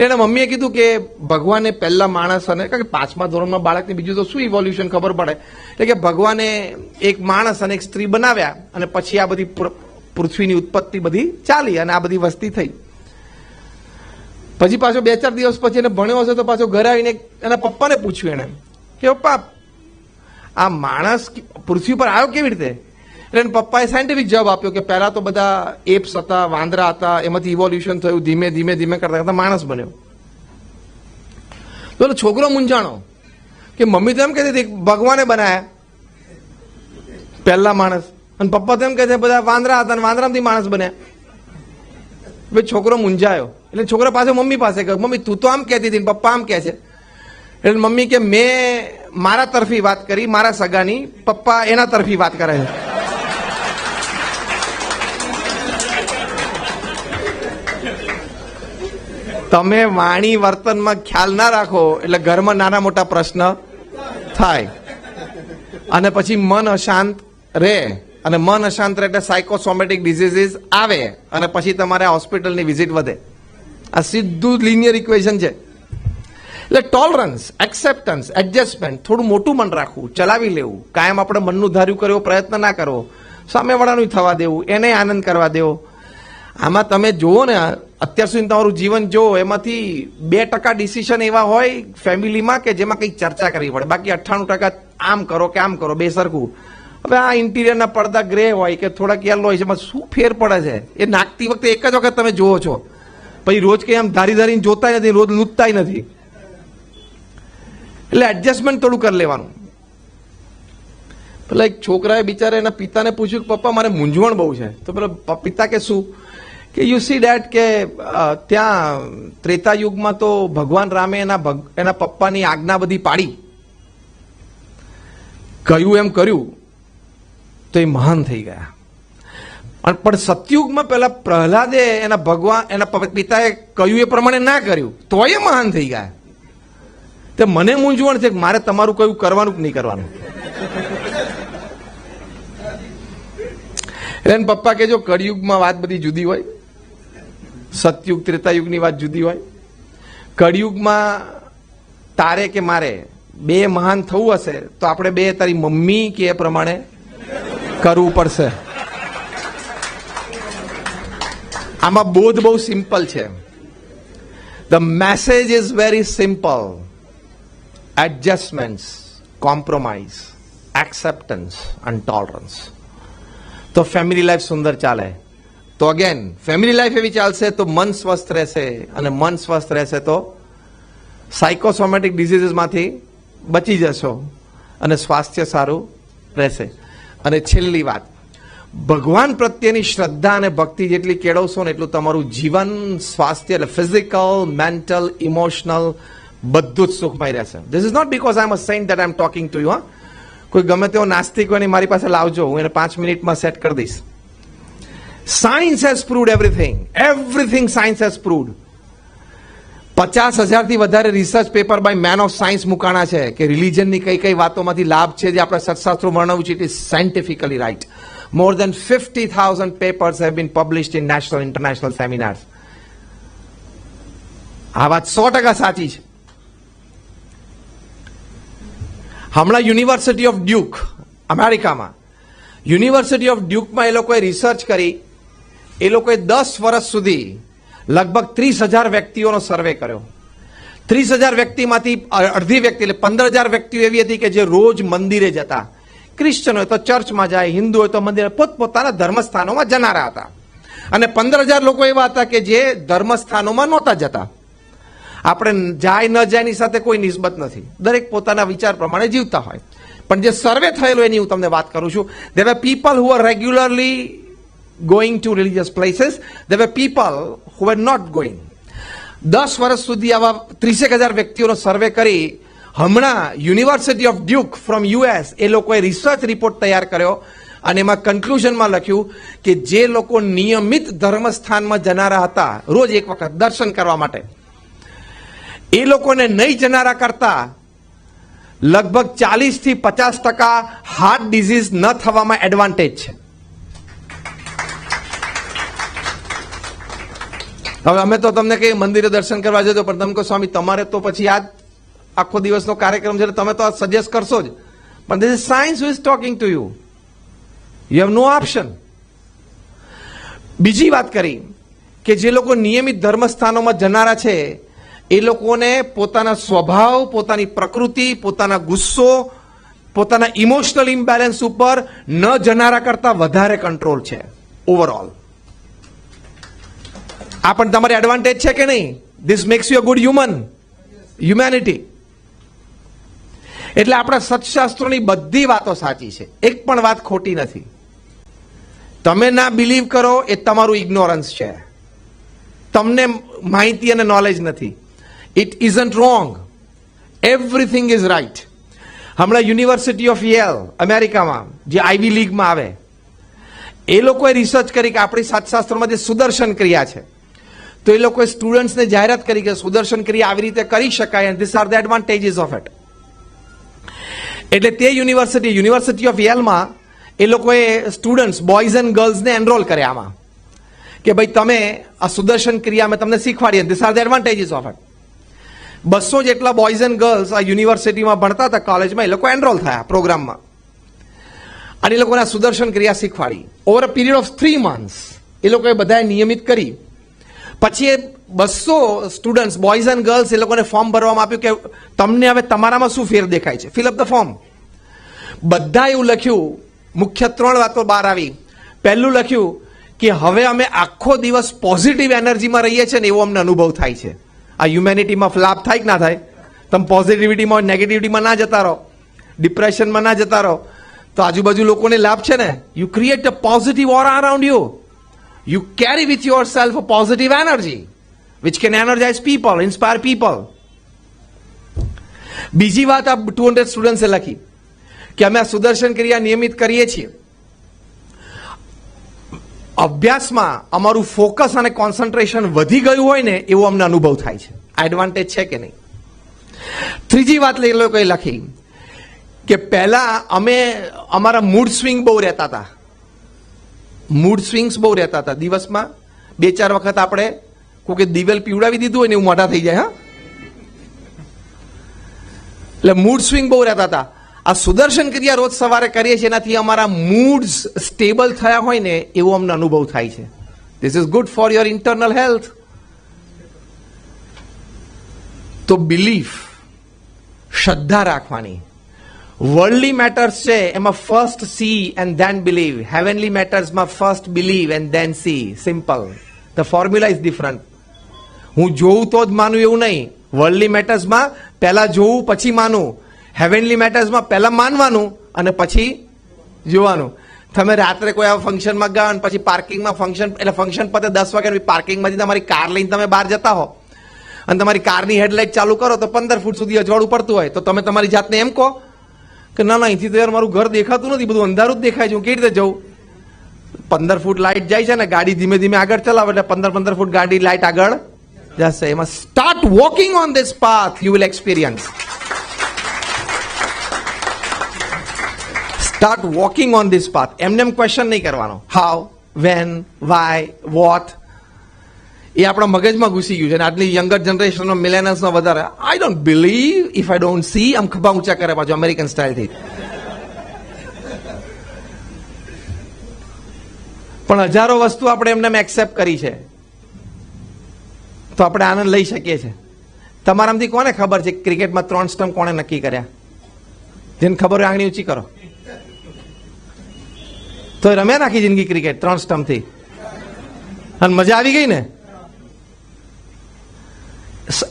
એને મમ્મીએ કીધું કે ભગવાને પહેલા માણસ, અને કારણ કે 5મા ધોરણમાં બાળકને બીજું તો શું ઇવોલ્યુશન ખબર પડે, એટલે કે ભગવાને એક માણસ અને એક સ્ત્રી બનાવ્યા અને પછી આ બધી પૃથ્વીની ઉત્પત્તિ બધી ચાલી અને આ બધી વસ્તી થઈ. પછી પાછો 2-4 દિવસ પછી એને ભણ્યો હશે તો પાછો ઘરે આવીને એના પપ્પાને પૂછ્યું એને કે પપ્પા આ માણસ પૃથ્વી પર આવ્યો કેવી રીતે? એટલે એના પપ્પાએ સાયન્ટિફિક જવાબ આપ્યો કે પહેલા તો બધા એપ્સ હતા, વાંદરા હતા, એમાંથી ઇવોલ્યુશન થયું, ધીમે ધીમે ધીમે કરતા કરતા માણસ બન્યો. તો પેલો છોકરો મૂંઝાણો કે મમ્મી તો એમ કહેતી હતી ભગવાને બનાયા પહેલા માણસ, અને પપ્પા તો એમ કહે છે બધા વાંદરા હતા અને વાંદરામાંથી માણસ બન્યા. ભાઈ છોકરો મૂંઝાયો એટલે છોકરા પાસે મમ્મી પાસે ગયો, મમ્મી તું તો આમ કહેતી હતી, પપ્પા આમ કહે છે. એટલે મમ્મી કે મેં મારા તરફી વાત કરી, મારા સગાની, પપ્પા એના તરફી વાત કરે છે. તમે વાણી વર્તનમાં ખ્યાલ ના રાખો એટલે ઘરમાં નાના મોટા પ્રશ્ન થાય અને પછી મન અશાંત રહે, અને મન અશાંત રહે એટલે સાયકોસોમેટિક ડિઝીઝીસ આવે અને પછી તમારે હોસ્પિટલની વિઝિટ વધે. આ સીધું લિનિયર ઇક્વેશન છે. એટલે ટોલરન્સ, એક્સેપ્ટન્સ, એડજસ્ટમેન્ટ, થોડું મોટું મન રાખવું, ચલાવી લેવું, કાયમ આપણે મનનું ધાર્યું કરવો પ્રયત્ન ના કરવો, સામેવાળાનું થવા દેવું, એને આનંદ કરવા દેવો. આમાં તમે જુઓ ને અત્યાર સુધી તમારું જીવન જુઓ, એમાંથી 2% ડિસિઝન એવા હોય ફેમિલીમાં કે જેમાં કંઈક ચર્ચા કરવી પડે, બાકી 98% આમ કરો કે આમ કરો, બે સરખું. હવે આ ઇન્ટિરિયરના પડદા ગ્રે હોય કે થોડાક યલો હોય છે, એમાં શું ફેર પડે છે? એ નાખતી વખતે એક જ વખત તમે જુઓ છો, પછી રોજ કંઈ આમ ધારી ધારીને જોતાય નથી, રોજ લૂંટતાય નથી. એટલે એડજસ્ટમેન્ટ થોડું કરી લેવાનું. પેલા એક છોકરાએ બિચારા એના પિતાને પૂછ્યું કે પપ્પા મારે મૂંઝવણ બહુ છે. તો પેલા પિતા કે શું? કે યુ સી ડેટ કે ત્યાં ત્રેતા યુગમાં તો ભગવાન રામે એના પપ્પાની આજ્ઞા બધી પાડી, કહ્યું એમ કર્યું તો એ મહાન થઈ ગયા. પણ સતયુગમાં પેલા પ્રહલાદે એના પિતાએ કહ્યું એ પ્રમાણે ના કર્યું તો એ મહાન થઈ ગયા. તે મને મૂંઝવણ છે કે મારે તમારું કયું કરવાનું કે નહીં કરવાનું. એટલે પપ્પા કે જો કળિયુગમાં વાત બધી જુદી હોય, સતયુગ ત્રેતાયુગની વાત જુદી હોય. કળિયુગમાં તારે કે મારે બે મહાન થવું હશે તો આપણે બે તારી મમ્મી કે એ પ્રમાણે કરવું પડશે. આમાં બોધ બહુ સિમ્પલ છે. The message is very simple. Adjustments, compromise, acceptance and tolerance. તો ફેમિલી લાઈફ સુંદર ચાલે. તો અગેન ફેમિલી લાઈફ એવી ચાલશે તો મન સ્વસ્થ રહેશે, અને મન સ્વસ્થ રહેશે તો સાયકોસોમેટિક ડિઝીઝીસમાંથી બચી જશો અને સ્વાસ્થ્ય સારું રહેશે. અને છેલ્લી વાત, ભગવાન પ્રત્યેની શ્રદ્ધા અને ભક્તિ જેટલી કેળવશો ને એટલું તમારું જીવન, સ્વાસ્થ્ય એટલે ફિઝિકલ, મેન્ટલ, ઇમોશનલ બધું જ સુખમય રહેશે. This is not because I am a saint that I am talking to you. કોઈ ગમે તેવો નાસ્તિક હોય ને મારી પાસે લાવજો, હું એને 5 મિનિટમાં સેટ કરી દઈશ. Science has proved everything. Everything science has proved. 50,000થી વધારે research paper by men of science મુકાણા છે કે રિલિજનની કઈ કઈ વાતોમાંથી લાભ છે જે આપણે સત્શાસ્ત્રો વર્ણવ્યું છે. It is scientifically right. More than 50,000 papers have been published in national and international seminars. આ વાત 100% સાચી છે. હમણાં યુનિવર્સિટી ઓફ ડ્યુક અમેરિકામાં, યુનિવર્સિટી ઓફ ડ્યુકમાં એ લોકોએ રિસર્ચ કરી. એ લોકોએ 10 વર્ષ સુધી લગભગ 30,000 વ્યક્તિઓનો સર્વે કર્યો. 30,000 વ્યક્તિમાંથી અડધી વ્યક્તિ એટલે 15,000 વ્યક્તિઓ એવી હતી કે જે રોજ મંદિરે જતા. ક્રિશ્ચન હોય તો ચર્ચમાં જાય, હિન્દુ હોય તો મંદિર, પોતપોતાના ધર્મસ્થાનોમાં જનારા હતા. અને 15,000 લોકો એવા હતા કે જે ધર્મસ્થાનોમાં નહોતા જતા. આપણે જાય ન જાયની સાથે કોઈ નિસ્બત નથી, દરેક પોતાના વિચાર પ્રમાણે જીવતા હોય. પણ જે સર્વે થયેલો એની હું તમને વાત કરું છું. there were people who were regularly going to religious places. there were people who were not going. 10 વર્ષ સુધી આવા 30,000 વ્યક્તિઓનો સર્વે કરી હમણાં university of Duke from US એ લોકોએ રિસર્ચ રિપોર્ટ તૈયાર કર્યો અને એમાં કન્ક્લુઝનમાં લખ્યું કે જે લોકો નિયમિત ધર્મસ્થાનમાં જનારા હતા રોજ એક વખત દર્શન કરવા માટે, એ લોકોને નહીં જનારા કરતા લગભગ 40થી 50% હાર્ટ ડિઝીઝ ન થવામાં એડવાન્ટેજ છે. હવે અમે તો તમને કહીએ મંદિરે દર્શન કરવા જજો, પણ તમે કહો સ્વામી તમારે તો પછી આ આખો દિવસનો કાર્યક્રમ છે તમે તો આ સજેસ્ટ કરશો જ. પણ this is science who is talking to you. You have no option. બીજી વાત કરી કે જે લોકો નિયમિત ધર્મસ્થાનોમાં જનારા છે એ લોકોને પોતાના સ્વભાવ, પોતાની પ્રકૃતિ, પોતાના ગુસ્સો પોતાના ઇમોશનલ ઇમ્બેલેન્સ ઉપર ન જનારા કરતા વધારે કંટ્રોલ છે ઓવરઓલ. આ પણ તમારી એડવાન્ટેજ છે કે નહીં? This makes you a good humanity. એટલે આપણા સત્શાસ્ત્રોની બધી વાતો સાચી છે, એક પણ વાત ખોટી નથી. તમે ના બિલીવ કરો એ તમારું ઇગ્નોરન્સ છે, તમને માહિતી અને નોલેજ નથી. It isn't wrong, everything is right. હમણાં યુનિવર્સિટી ઓફ યેલ અમેરિકામાં, જે આઈવી લીગમાં આવે, એ લોકોએ રિસર્ચ કરી કે આપણી સત્શાસ્ત્રોમાં જે સુદર્શન ક્રિયા છે, તો એ લોકોએ સ્ટુડન્ટ્સને જાહેરાત કરી કે સુદર્શન ક્રિયા આવી રીતે કરી શકાય, and this are the advantages of it. એટલે તે યુનિવર્સિટી ઓફ યેલમાં એ લોકોએ સ્ટુડન્ટ્સ, બોયઝ એન્ડ ગર્લ્સને એનરોલ કર્યા આમાં, કે ભાઈ તમે આ સુદર્શન ક્રિયા અમે તમને શીખવાડીએ, this are the advantages of it. 200 જેટલા બોયઝ એન્ડ ગર્લ્સ આ યુનિવર્સિટીમાં ભણતા હતા, કોલેજમાં, એ લોકો એનરોલ થયા પ્રોગ્રામમાં, અને એ લોકોને આ સુદર્શન ક્રિયા શીખવાડી. Over a period of 3 months એ લોકોએ બધાએ નિયમિત કરી. પછી એ 200 સ્ટુડન્ટ્સ, બોયઝ એન્ડ ગર્લ્સ, એ લોકોને ફોર્મ ભરવામાં આપ્યું કે તમને હવે તમારામાં શું ફેર દેખાય છે, ફિલ અપ ધ ફોર્મ. બધા એવું લખ્યું, મુખ્ય 3 વાતો બહાર આવી. પહેલું લખ્યું કે હવે અમે આખો દિવસ પોઝિટિવ એનર્જીમાં રહીએ છીએ ને એવો અમને અનુભવ થાય છે. આ હ્યુમેનિટીમાં લાભ થાય કે ના થાય? તમે પોઝિટિવિટીમાં, નેગેટિવિટીમાં ના જતા રહો, ડિપ્રેશનમાં ના જતા રહો, તો આજુબાજુ લોકોને લાભ છે ને. You create a positive aura around you. You carry with yourself a positive energy which can energize people, inspire people. બીજી વાત આ 200 સ્ટુડન્ટ્સે લખી કે અમે આ સુદર્શન ક્રિયા નિયમિત કરીએ છીએ, અભ્યાસમાં અમારું ફોકસ અને કોન્સન્ટ્રેશન વધી ગયું હોય ને એવો અમને અનુભવ થાય છે. આ એડવાન્ટેજ છે કે નહીં? ત્રીજી વાત એ લોકોએ લખી કે પહેલા અમે અમારા મૂડ સ્વિંગ બહુ રહેતા હતા. મૂડ સ્વિંગ્સ બહુ રહેતા હતા. દિવસમાં 2-4 વખત આપણે કોઈ દિવેલ પીવડાવી દીધું હોય ને એવું મોઢા થઈ જાય. હા, એટલે મૂડ સ્વિંગ બહુ રહેતા હતા. આ સુદર્શન ક્રિયા રોજ સવારે કરીએ છીએ, એનાથી અમારા મૂડ્સ સ્ટેબલ થયા હોય ને એવો અમને અનુભવ થાય છે. This is good for your internal health. તો બિલીફ, શ્રદ્ધા રાખવાની. વર્લ્ડલી મેટર્સ છે એમાં first see and then believe. Heavenly મેટર્સમાં first believe and then see. Simple. The formula is different. હું જોઉં તો જ માનું એવું નહીં. વર્લ્ડલી મેટર્સમાં પહેલા જોવું પછી માનું. હેવનલી મેટર્સમાં પહેલા માનવાનું અને પછી જોવાનું. તમે રાત્રે કોઈ આવા ફંક્શનમાં ગયા અને પછી પાર્કિંગમાં ફંક્શન પતે 10 વાગે, પાર્કિંગમાંથી તમારી કાર લઈને તમે બહાર જતા હો અને તમારી કારની હેડલાઇટ ચાલુ કરો તો 15 ફૂટ સુધી અજવાળું પડતું હોય, તો તમે તમારી જાતને એમ કહો કે ના અહીંથી તો યાર મારું ઘર દેખાતું નથી, બધું અંધારું જ દેખાય છે, હું કેવી રીતે જવું? 15 ફૂટ લાઇટ જાય છે ને, ગાડી ધીમે ધીમે આગળ ચલાવો એટલે 15 ફૂટ ગાડી લાઇટ આગળ જશે. એમાં start walking on this path, you will experience. Start walking on this path. એમને ક્વેશ્ચન નહીં કરવાનો. હાઉ, વેન, વાય, વોટ, એ આપણા મગજમાં ઘૂસી ગયું છે. અને આટલી યંગર જનરેશનનો, મિલેનિયલ્સનો વધારે આઈ don't believe if I don't C. આમ ખભા ઊંચા કરે પાછું અમેરિકન સ્ટાઇલથી. પણ હજારો વસ્તુ આપણે એમને એક્સેપ્ટ કરી છે, તો આપણે આનંદ લઈ શકીએ છીએ. તમારામાંથી કોને ખબર છે ક્રિકેટમાં 3 સ્ટમ્પ કોણે નક્કી કર્યા? જેને ખબર હોય આંગળી ઊંચી કરો. તો રમ્યા નાખી જિંદગી ક્રિકેટ 3 સ્ટમ્પથી, અને મજા આવી ગઈ ને.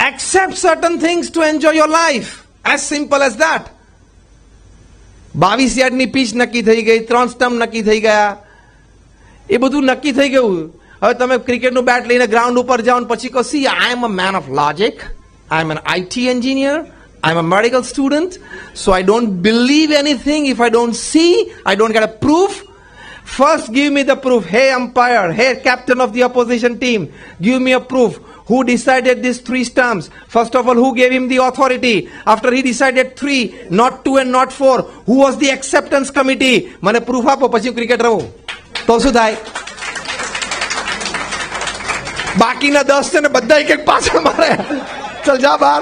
Accept certain things to enjoy your life. As simple as that. 22 યાર્ડની pitch નક્કી થઈ ગઈ, 3 સ્ટમ્પ નક્કી થઈ ગયા, એ બધું નક્કી થઈ ગયું. હવે તમે ક્રિકેટનું બેટ લઈને ગ્રાઉન્ડ ઉપર જાઓ પછી કહો, see I am a man of logic, I am an IT engineer, I am a medical student, so I don't believe anything if I don't see, I don't get a proof. First give me the proof. Hey umpire, hey captain of the opposition team, give me a proof. Who decided these 3 stumps? First of all, who gave him the authority? After he decided 3, not 2 and not 4, who was the acceptance committee? મને proof આપો પછી cricket રમું. તો શું થાય? બાકીના 10 છે ને બધા એક પાછળ મારે. ચલ જા બહાર.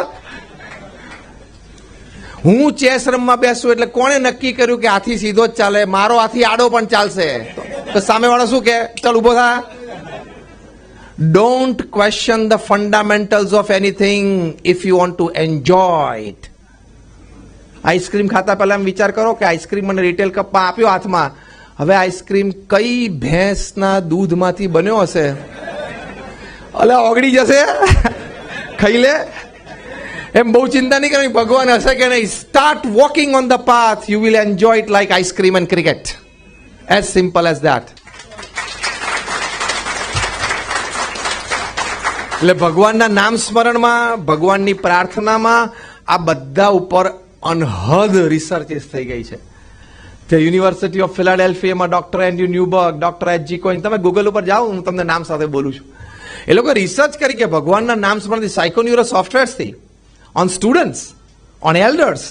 હું ચેસ રમવા બેસું એટલે કોણે નક્કી કર્યું કે હાથી સીધો જ ચાલે? મારો હાથી આડો પણ ચાલશે. તો સામેવાળો શું કે? ચાલ ઉભો થા. Don't question the fundamentals of anything if you want to enjoy it. Ice cream ખાતા પહેલા એમ વિચાર કરો કે આઈસ્ક્રીમ મને રિટેલ કપમાં આપ્યો હાથમાં, હવે આઈસ્ક્રીમ કઈ ભેંસના દૂધમાંથી બન્યો હશે, અલે ઓગળી જશે, ખાઈ લે, એમ બહુ ચિંતા નહીં કરવાની, ભગવાન હશે કે નહીં. Start walking on the path, you will enjoy it like ice cream and cricket, as simple as that. એટલે ભગવાનના નામ સ્મરણમાં, ભગવાનની પ્રાર્થનામાં આ બધા ઉપર અનહદ રિસર્ચિસ થઈ ગઈ છે. તે યુનિવર્સિટી ઓફ ફિલાડેલ્ફિયામાં doctor Andrew Newberg, doctor H G. Koenig, તમે ગૂગલ ઉપર જાઓ, હું તમને નામ સાથે બોલું છું, એ લોકો રિસર્ચ કરી કે ભગવાનના નામ સ્મરણથી, સાયકોન્યુરો સોફ્ટવેર્સથી, ઓન સ્ટુડન્ટ્સ, ઓન એલ્ડર્સ,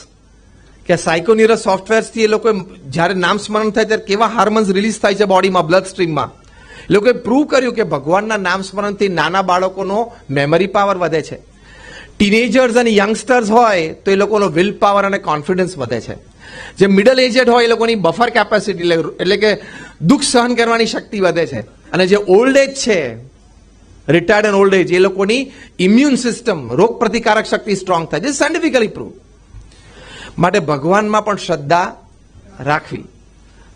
કે સાયકોન્યુરો સોફ્ટવેર્સથી એ લોકો જ્યારે નામ સ્મરણ થાય ત્યારે કેવા હાર્મોન્સ રિલીઝ થાય છે બોડીમાં, બ્લડ સ્ટ્રીમમાં. એ લોકોએ પ્રૂવ કર્યું કે ભગવાનના નામ સ્મરણથી નાના બાળકોનો મેમરી પાવર વધે છે. ટીનેજર્સ અને યંગસ્ટર્સ હોય તો એ લોકોનો વિલ પાવર અને કોન્ફિડન્સ વધે છે. જે મિડલ એજેડ હોય એ લોકોની બફર કેપેસિટી, એટલે કે દુઃખ સહન કરવાની શક્તિ વધે છે. અને જે ઓલ્ડ એજ છે, રિટાયર્ડ એન્ડ ઓલ્ડ એજ, એ લોકોની ઇમ્યુન સિસ્ટમ, રોગ પ્રતિકારક શક્તિ સ્ટ્રોંગ થાય છે. Scientifically prove. માટે ભગવાનમાં પણ શ્રદ્ધા રાખવી.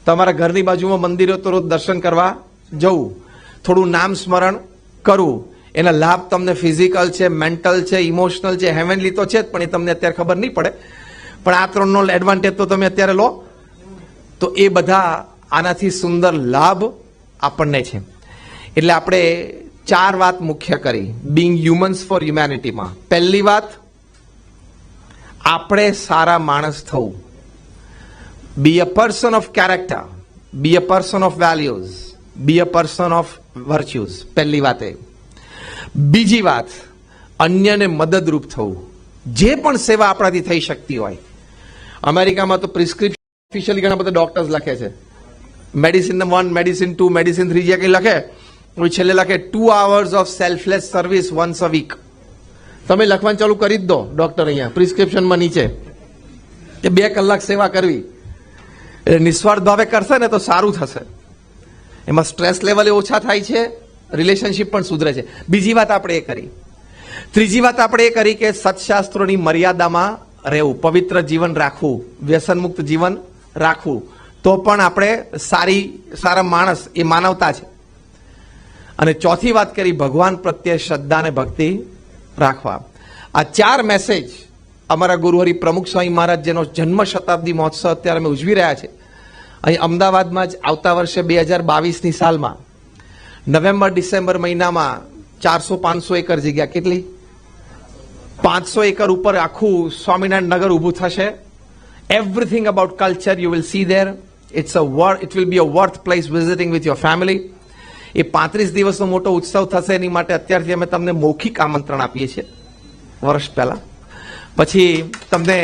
તમારા ઘરની બાજુમાં મંદિર હોય તો રોજ દર્શન કરવા જવું, થોડું નામ સ્મરણ કરવું. એના લાભ તમને ફિઝિકલ છે, મેન્ટલ છે, ઇમોશનલ છે, હેવનલી તો છે જ, પણ એ તમને અત્યારે ખબર નહીં પડે. પણ આ ત્રણનો એડવાન્ટેજ તો તમે અત્યારે લો. તો એ બધા આનાથી સુંદર લાભ આપણને છે. એટલે આપણે 4 વાત મુખ્ય કરી બીંગ હ્યુમન્સ ફોર હ્યુમેનિટીમાં. પહેલી વાત, આપણે સારા માણસ થવું. Be a person of character, be a person of values, be a person of virtues. પહેલી વાત એ. બીજી વાત, અન્યને મદદરૂપ થવું. જે પણ સેવા આપણાથી થઈ શકતી હોય. અમેરિકામાં તો પ્રિસ્ક્રિપ્શન ઓફિશિયલી ઘણા બધા ડોક્ટર્સ લખે છે, મેડિસિન 1, મેડિસિન 2, મેડિસિન 3 જે કંઈ લખે, છેલ્લે લખે 2 hours of selfless service once a week. તમે લખવાનું ચાલુ કરી જ દો ડોક્ટર અહીંયા પ્રિસ્ક્રિપ્શનમાં નીચે, કે 2 કલાક સેવા કરવી. એટલે નિસ્વાર્થ ભાવે કરશે ને તો સારું થશે. એમાં સ્ટ્રેસ લેવલ ઓછા થાય છે, રિલેશનશિપ પણ સુધરે છે. બીજી વાત આપણે એ કરી. ત્રીજી વાત આપણે એ કરી કે સત્શાસ્ત્રોની મર્યાદામાં રહેવું, પવિત્ર જીવન રાખવું, વ્યસનમુક્ત જીવન રાખવું, તો પણ આપણે સારા માણસ, એ માનવતા છે. અને ચોથી વાત કરી, ભગવાન પ્રત્યે શ્રદ્ધા અને ભક્તિ રાખવા. આ 4 મેસેજ અમારા ગુરુહરિ પ્રમુખ સ્વામી મહારાજ, જેનો જન્મ શતાબ્દી મહોત્સવ અત્યારે અમે ઉજવી રહ્યા છે અહીં અમદાવાદમાં જ, આવતા વર્ષે 2022ની સાલમાં નવેમ્બર ડિસેમ્બર મહિનામાં 400-500 એકર જગ્યા, કેટલી 500 એકર ઉપર આખું સ્વામિનારાયણ નગર ઊભું થશે. Everything about culture you will see there. It will be a worth place visiting with your family. એ 35 દિવસનો મોટો ઉત્સવ થશે. એની માટે અત્યારથી અમે તમને મૌખિક આમંત્રણ આપીએ છીએ વર્ષ પહેલા. પછી તમને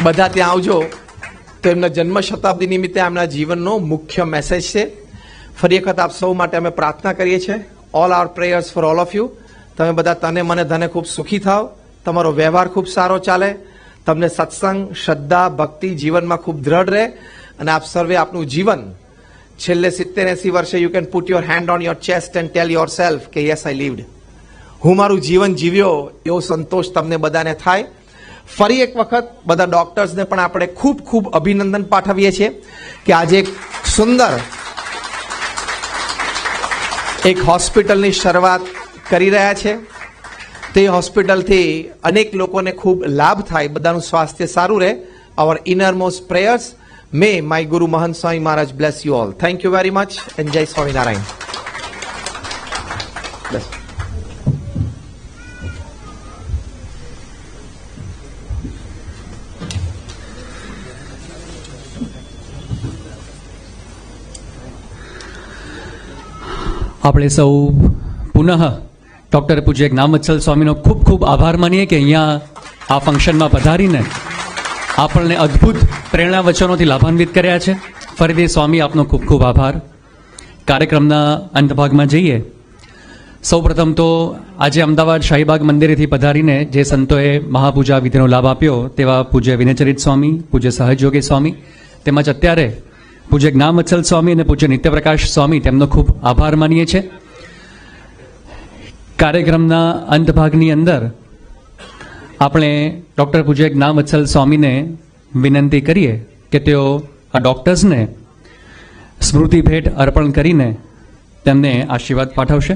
બધા ત્યાં આવજો. તો એમના જન્મ શતાબ્દી નિમિત્તે એમના જીવનનો મુખ્ય મેસેજ છે. ફરી વખત આપ સૌ માટે અમે પ્રાર્થના કરીએ છીએ. All are prayers for all of you. તમે બધા તને મને ધને ખૂબ સુખી થાવ, તમારો વ્યવહાર ખૂબ સારો ચાલે, તમને સત્સંગ, શ્રદ્ધા, ભક્તિ જીવનમાં ખૂબ દ્રઢ રહે, અને આપ સર્વે આપનું જીવન છેલ્લે 70-80 વર્ષે you can put your hand on your chest and tell your self કે યસ આઈ લીવડ. હું મારું જીવન જીવ્યો એવો સંતોષ તમને બધાને થાય. ફરી એક વખત બધા ડોક્ટર્સને પણ આપણે ખૂબ ખૂબ અભિનંદન પાઠવીએ છીએ કે આજે એક સુંદર એક હોસ્પિટલની શરૂઆત કરી રહ્યા છે. તે હોસ્પિટલથી અનેક લોકોને ખૂબ લાભ થાય, બધાનું સ્વાસ્થ્ય સારું રહે. અવર ઇનરમોસ્ટ prayers. May my guru Mahant Swami Maharaj bless you all. Thank you very much and Jai Swaminarayan. આપણે સૌ પુનઃ ડૉક્ટર પૂજ્ય જ્ઞાનવત્સલ સ્વામીનો ખૂબ ખૂબ આભાર માનીએ કે અહીંયા આ ફંક્શનમાં પધારીને આપણને અદ્ભુત પ્રેરણા વચનોથી લાભાન્વિત કર્યા છે. ફરીથી સ્વામી આપનો ખૂબ ખૂબ આભાર. કાર્યક્રમના અંતભાગમાં જઈએ. સૌપ્રથમ તો આજે અમદાવાદ શાહીબાગ મંદિરેથી પધારીને જે સંતોએ મહાપૂજા વિધિનો લાભ આપ્યો તેવા પૂજ્ય વિનયચરિત સ્વામી, પૂજ્ય સહજયોગી સ્વામી, તેમજ અત્યારે પૂજ્ય જ્ઞાનવત્સલ સ્વામી અને પૂજ્ય નિત્યપ્રકાશ સ્વામી, તેમનો ખૂબ આભાર માનીએ છીએ. કાર્યક્રમના અંતભાગની અંદર આપણે ડૉક્ટર પૂજ્ય જ્ઞાનવત્સલ સ્વામીને વિનંતી કરીએ કે તેઓ આ ડૉક્ટર્સને સ્મૃતિ ભેટ અર્પણ કરીને તેમને આશીર્વાદ પાઠવશે.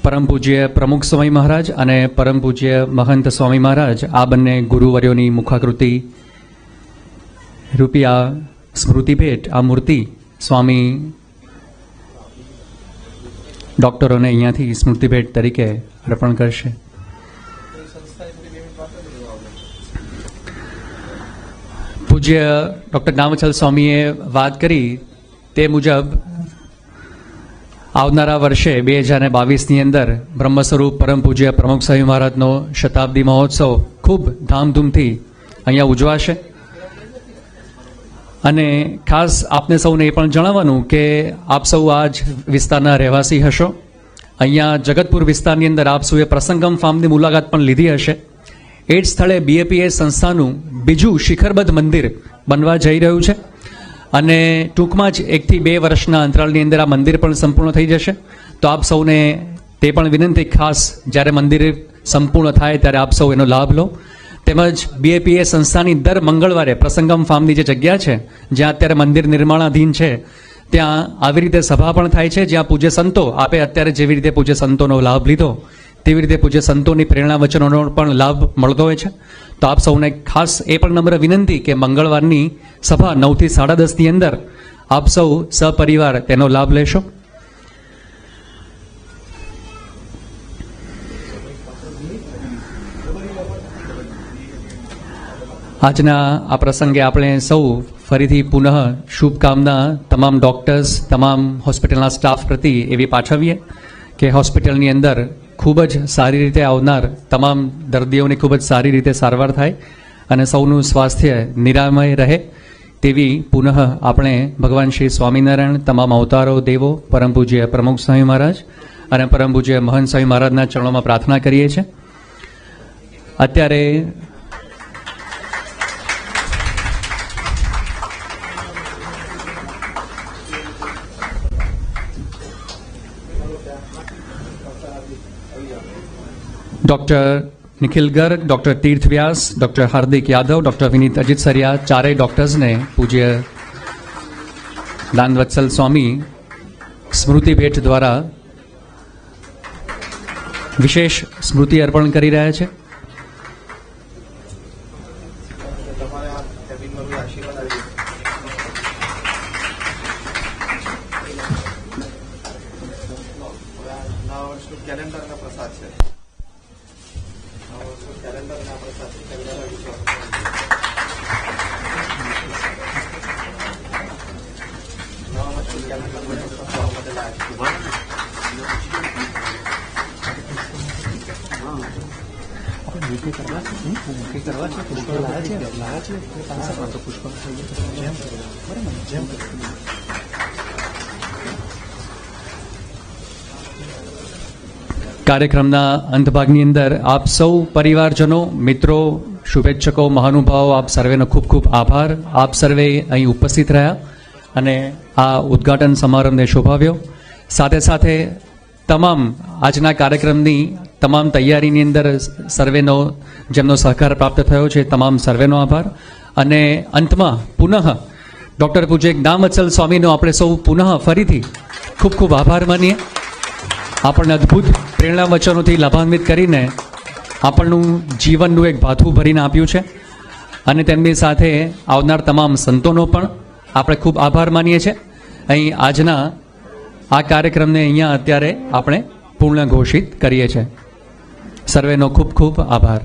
પરમ પૂજ્ય પ્રમુખ સ્વામી મહારાજ અને પરમ પૂજ્ય મહંત સ્વામી મહારાજ આ બંને ગુરુવર્યોની મુખાકૃતિ રૂપી આ સ્મૃતિ ભેટ, આ મૂર્તિ સ્વામી ડૉક્ટરોને અહીંયાથી સ્મૃતિ ભેટ તરીકે અર્પણ કરશે. પૂજ્ય ડૉક્ટર જ્ઞાનવત્સલ સ્વામીએ વાત કરી તે મુજબ આવનારા વર્ષે 2022ની અંદર બ્રહ્મ સ્વરૂપ પરમ પૂજ્ય પ્રમુખ સ્વામી મહારાજનો શતાબ્દી મહોત્સવ ખૂબ ધામધૂમથી અહીંયા ઉજવાશે. અને ખાસ આપને સૌને એ પણ જણાવવાનું કે આપ સૌ આ જ વિસ્તારના રહેવાસી હશો. અહીંયા જગતપુર વિસ્તારની અંદર આપ સૌએ પ્રસંગમ ફાર્મની મુલાકાત પણ લીધી હશે. એ જ સ્થળે BAPS સંસ્થાનું બીજું શિખરબદ્ધ મંદિર બનવા જઈ રહ્યું છે અને ટૂંકમાં જ 1 થી 2 વર્ષના અંતરાલની અંદર આ મંદિર પણ સંપૂર્ણ થઈ જશે. તો આપ સૌને તે પણ વિનંતી, ખાસ જ્યારે મંદિર સંપૂર્ણ થાય ત્યારે આપ સૌ એનો લાભ લો. તેમજ BAPS સંસ્થાની દર મંગળવારે પ્રસંગમ ફાર્મની જે જગ્યા છે જ્યાં અત્યારે મંદિર નિર્માણાધીન છે ત્યાં આવી રીતે સભા પણ થાય છે, જ્યાં પૂજ્ય સંતો, આપે અત્યારે જેવી રીતે પૂજ્ય સંતોનો લાભ લીધો તેવી રીતે પૂજ્ય સંતોની પ્રેરણા વચનોનો પણ લાભ મળતો હોય છે. તો આપ સૌને ખાસ એ પણ નમ્ર વિનંતી કે મંગળવારની સભા 9 થી 10:30ની અંદર આપ સૌ સપરિવાર તેનો લાભ લેશો. આજના આ પ્રસંગે આપણે સૌ ફરીથી પુનઃ શુભકામના તમામ ડૉક્ટર્સ, તમામ હોસ્પિટલના સ્ટાફ પ્રતિ એવી પાઠવીએ કે હોસ્પિટલની અંદર ખૂબ જ સારી રીતે આવનાર તમામ દર્દીઓની ખૂબ જ સારી રીતે સારવાર થાય અને સૌનું સ્વાસ્થ્ય નિરામય રહે તેવી પુનઃ આપણે ભગવાન શ્રી સ્વામિનારાયણ, તમામ અવતારો દેવો, પરમ પૂજ્ય પ્રમુખ સ્વામી મહારાજ અને પરમ પૂજ્ય મહંત સ્વામી મહારાજના ચરણોમાં પ્રાર્થના કરીએ છીએ. અત્યારે ડૉક્ટર નિખિલ ગર્ગ, ડૉક્ટર તીર્થ વ્યાસ, ડૉક્ટર હાર્દિક યાદવ, ડૉક્ટર વિનીત અજીત સરિયા, ચારેય ડૉક્ટર્સને પૂજ્ય જ્ઞાનવત્સલ સ્વામી સ્મૃતિ ભેટ દ્વારા વિશેષ સ્મૃતિ અર્પણ કરી રહ્યા છે. તમારે આ કેબિનમાં બી આશીર્વાદ આપજો. નવા વર્ષનું કેલેન્ડરના પ્રસાદ છે. નવા વર્ષનું કેલેન્ડરના પ્રસાદ છે. નવા વર્ષનું કેલેન્ડર માટે લાયા કાર્યક્રમના અંતભાગની અંદર આપ સૌ પરિવારજનો, મિત્રો, શુભેચ્છકો, મહાનુભાવો, આપ સર્વેનો ખૂબ ખૂબ આભાર. આપ સર્વે અહીં ઉપસ્થિત રહ્યા અને આ ઉદ્ઘાટન સમારંભને શોભાવ્યો. સાથે સાથે તમામ આજના કાર્યક્રમની તમામ તૈયારીની અંદર સર્વેનો જેમનો સહકાર પ્રાપ્ત થયો છે તમામ સર્વેનો આભાર. અને અંતમાં પુનઃ ડૉક્ટર પૂજ્ય જ્ઞાનવત્સલ સ્વામીનો આપણે સૌ પુનઃ ફરીથી ખૂબ ખૂબ આભાર માનીએ. આપણને અદ્ભુત પ્રેરણા વચનોથી લાભાન્વિત કરીને આપણનું જીવનનું એક ભાથું ભરીને આપ્યું છે અને તેમની સાથે આવનાર તમામ સંતોનો પણ આપણે ખૂબ આભાર માનીએ છીએ. અહીં આજના આ કાર્યક્રમને અહીંયા અત્યારે આપણે પૂર્ણ ઘોષિત કરીએ છીએ. સર્વેનો ખૂબ ખૂબ આભાર.